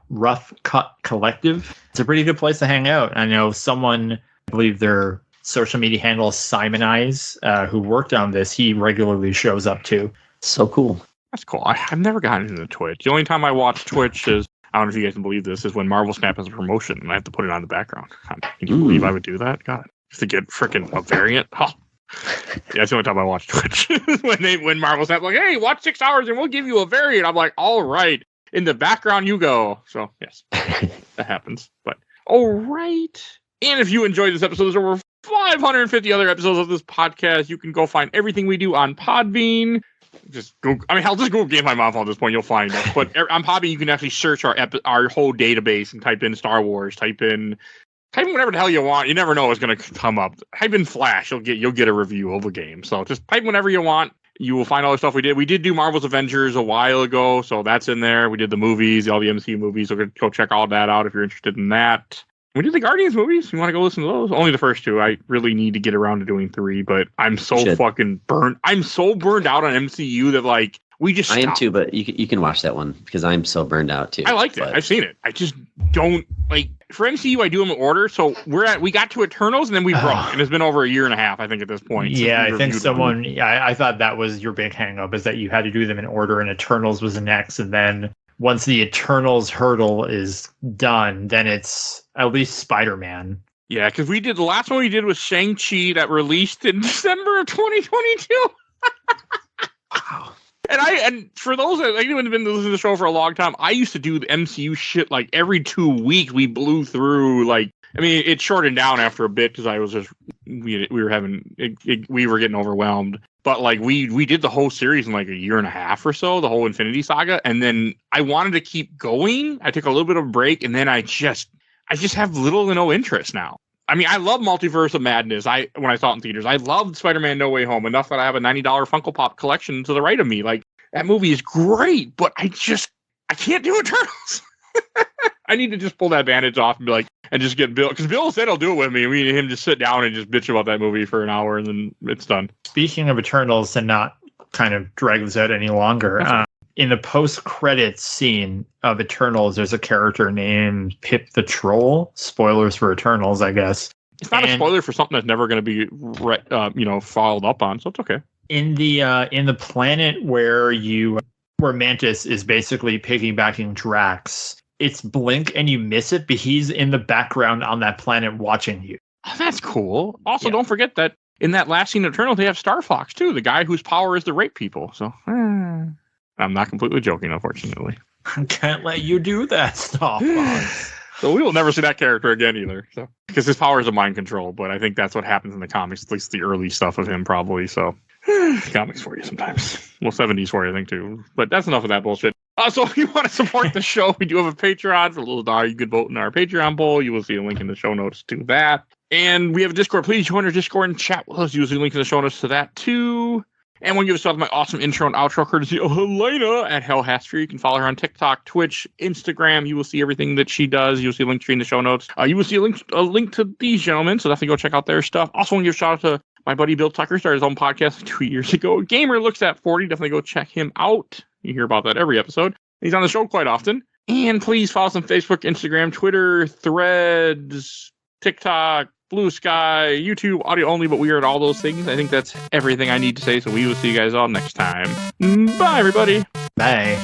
Collective. It's a pretty good place to hang out. I know someone, I believe their social media handle is Simon Eyes, who worked on this. He regularly shows up too. So cool. That's cool. I've never gotten into Twitch. The only time I watch Twitch is, I don't know if you guys can believe this, is when Marvel Snap has a promotion and I have to put it on the background. Can you believe I would do that? God. Just to get freaking a variant? Oh. Yeah, that's the only time I watch Twitch. when Marvel Snap like, hey, watch 6 hours and we'll give you a variant. I'm like, all right. In the background you go. So, yes. That happens. But, all right. And if you enjoyed this episode, there's over 550 other episodes of this podcast. You can go find everything we do on Podbean. Just Google. Just Google Game My Mom at this point. You'll find us. But on Podbean, you can actually search our whole database and type in Star Wars. Type in whatever the hell you want. You never know what's going to come up. Type in Flash. You'll get a review of a game. So just type whatever you want. You will find all the stuff we did. We did do Marvel's Avengers a while ago, so that's in there. We did the movies, all the MCU movies. So go check all that out if you're interested in that. We did the Guardians movies. You want to go listen to those? Only the first two. I really need to get around to doing 3, but I'm so fucking burnt. I'm so burned out on MCU that We just I am stopped. too, but you can watch that one because I'm so burned out too. I liked it. But I've seen it. I just don't like for MCU. I do them in order. So we got to Eternals and then we broke, and it's been over a year and a half, I think, at this point. Yeah, I think someone. I thought that was your big hang up, is that you had to do them in order, and Eternals was next, and then once the Eternals hurdle is done, then it's at least Spider-Man. Yeah, because the last one we did was Shang-Chi that released in December of 2022. wow. And for those that anyone been listening to the show for a long time, I used to do the MCU shit like every 2 weeks. We blew through it shortened down after a bit because I was just we were getting overwhelmed. But like we did the whole series in like a year and a half or so, the whole Infinity Saga, and then I wanted to keep going. I took a little bit of a break, and then I just have little to no interest now. I mean, I love Multiverse of Madness. When I saw it in theaters, I loved Spider-Man No Way Home enough that I have a $90 Funko Pop collection to the right of me. Like, that movie is great, but I can't do Eternals. I need to just pull that bandage off and be like, and just get Bill, because Bill said he'll do it with me. We need him to sit down and just bitch about that movie for an hour, and then it's done. Speaking of Eternals, and not kind of drag this out any longer, in the post-credits scene of Eternals, there's a character named Pip the Troll. Spoilers for Eternals, I guess. It's not a spoiler for something that's never going to be, followed up on, so it's okay. In the planet where Mantis is basically piggybacking Drax, it's blink and you miss it, but he's in the background on that planet watching you. Oh, that's cool. Also, Don't forget that in that last scene of Eternals, they have Star Fox too, the guy whose power is to rape people. So. I'm not completely joking, unfortunately. I can't let you do that stuff. So we will never see that character again either. So because his power is a mind control, but I think that's what happens in the comics, at least the early stuff of him, probably. So comics for you sometimes. Well, 70s for you, I think, too. But that's enough of that bullshit. So if you want to support the show, we do have a Patreon. For a little dollar, you could vote in our Patreon poll. You will see a link in the show notes to that. And we have a Discord. Please join our Discord and chat with us. You will see a link in the show notes to that, too. And we'll give us my awesome intro and outro courtesy of Helena at Hellhaster. You can follow her on TikTok, Twitch, Instagram. You will see everything that she does. You'll see a link tree in the show notes. You will see a link to these gentlemen, so definitely go check out their stuff. Also want to give a shout out to my buddy Bill Tucker, started his own podcast 2 years ago. Gamer Looks at 40. Definitely go check him out. You hear about that every episode. He's on the show quite often. And please follow us on Facebook, Instagram, Twitter, Threads, TikTok, Blue Sky, YouTube, audio only, but we are at all those things. I think that's everything I need to say, so we will see you guys all next time. Bye, everybody. Bye.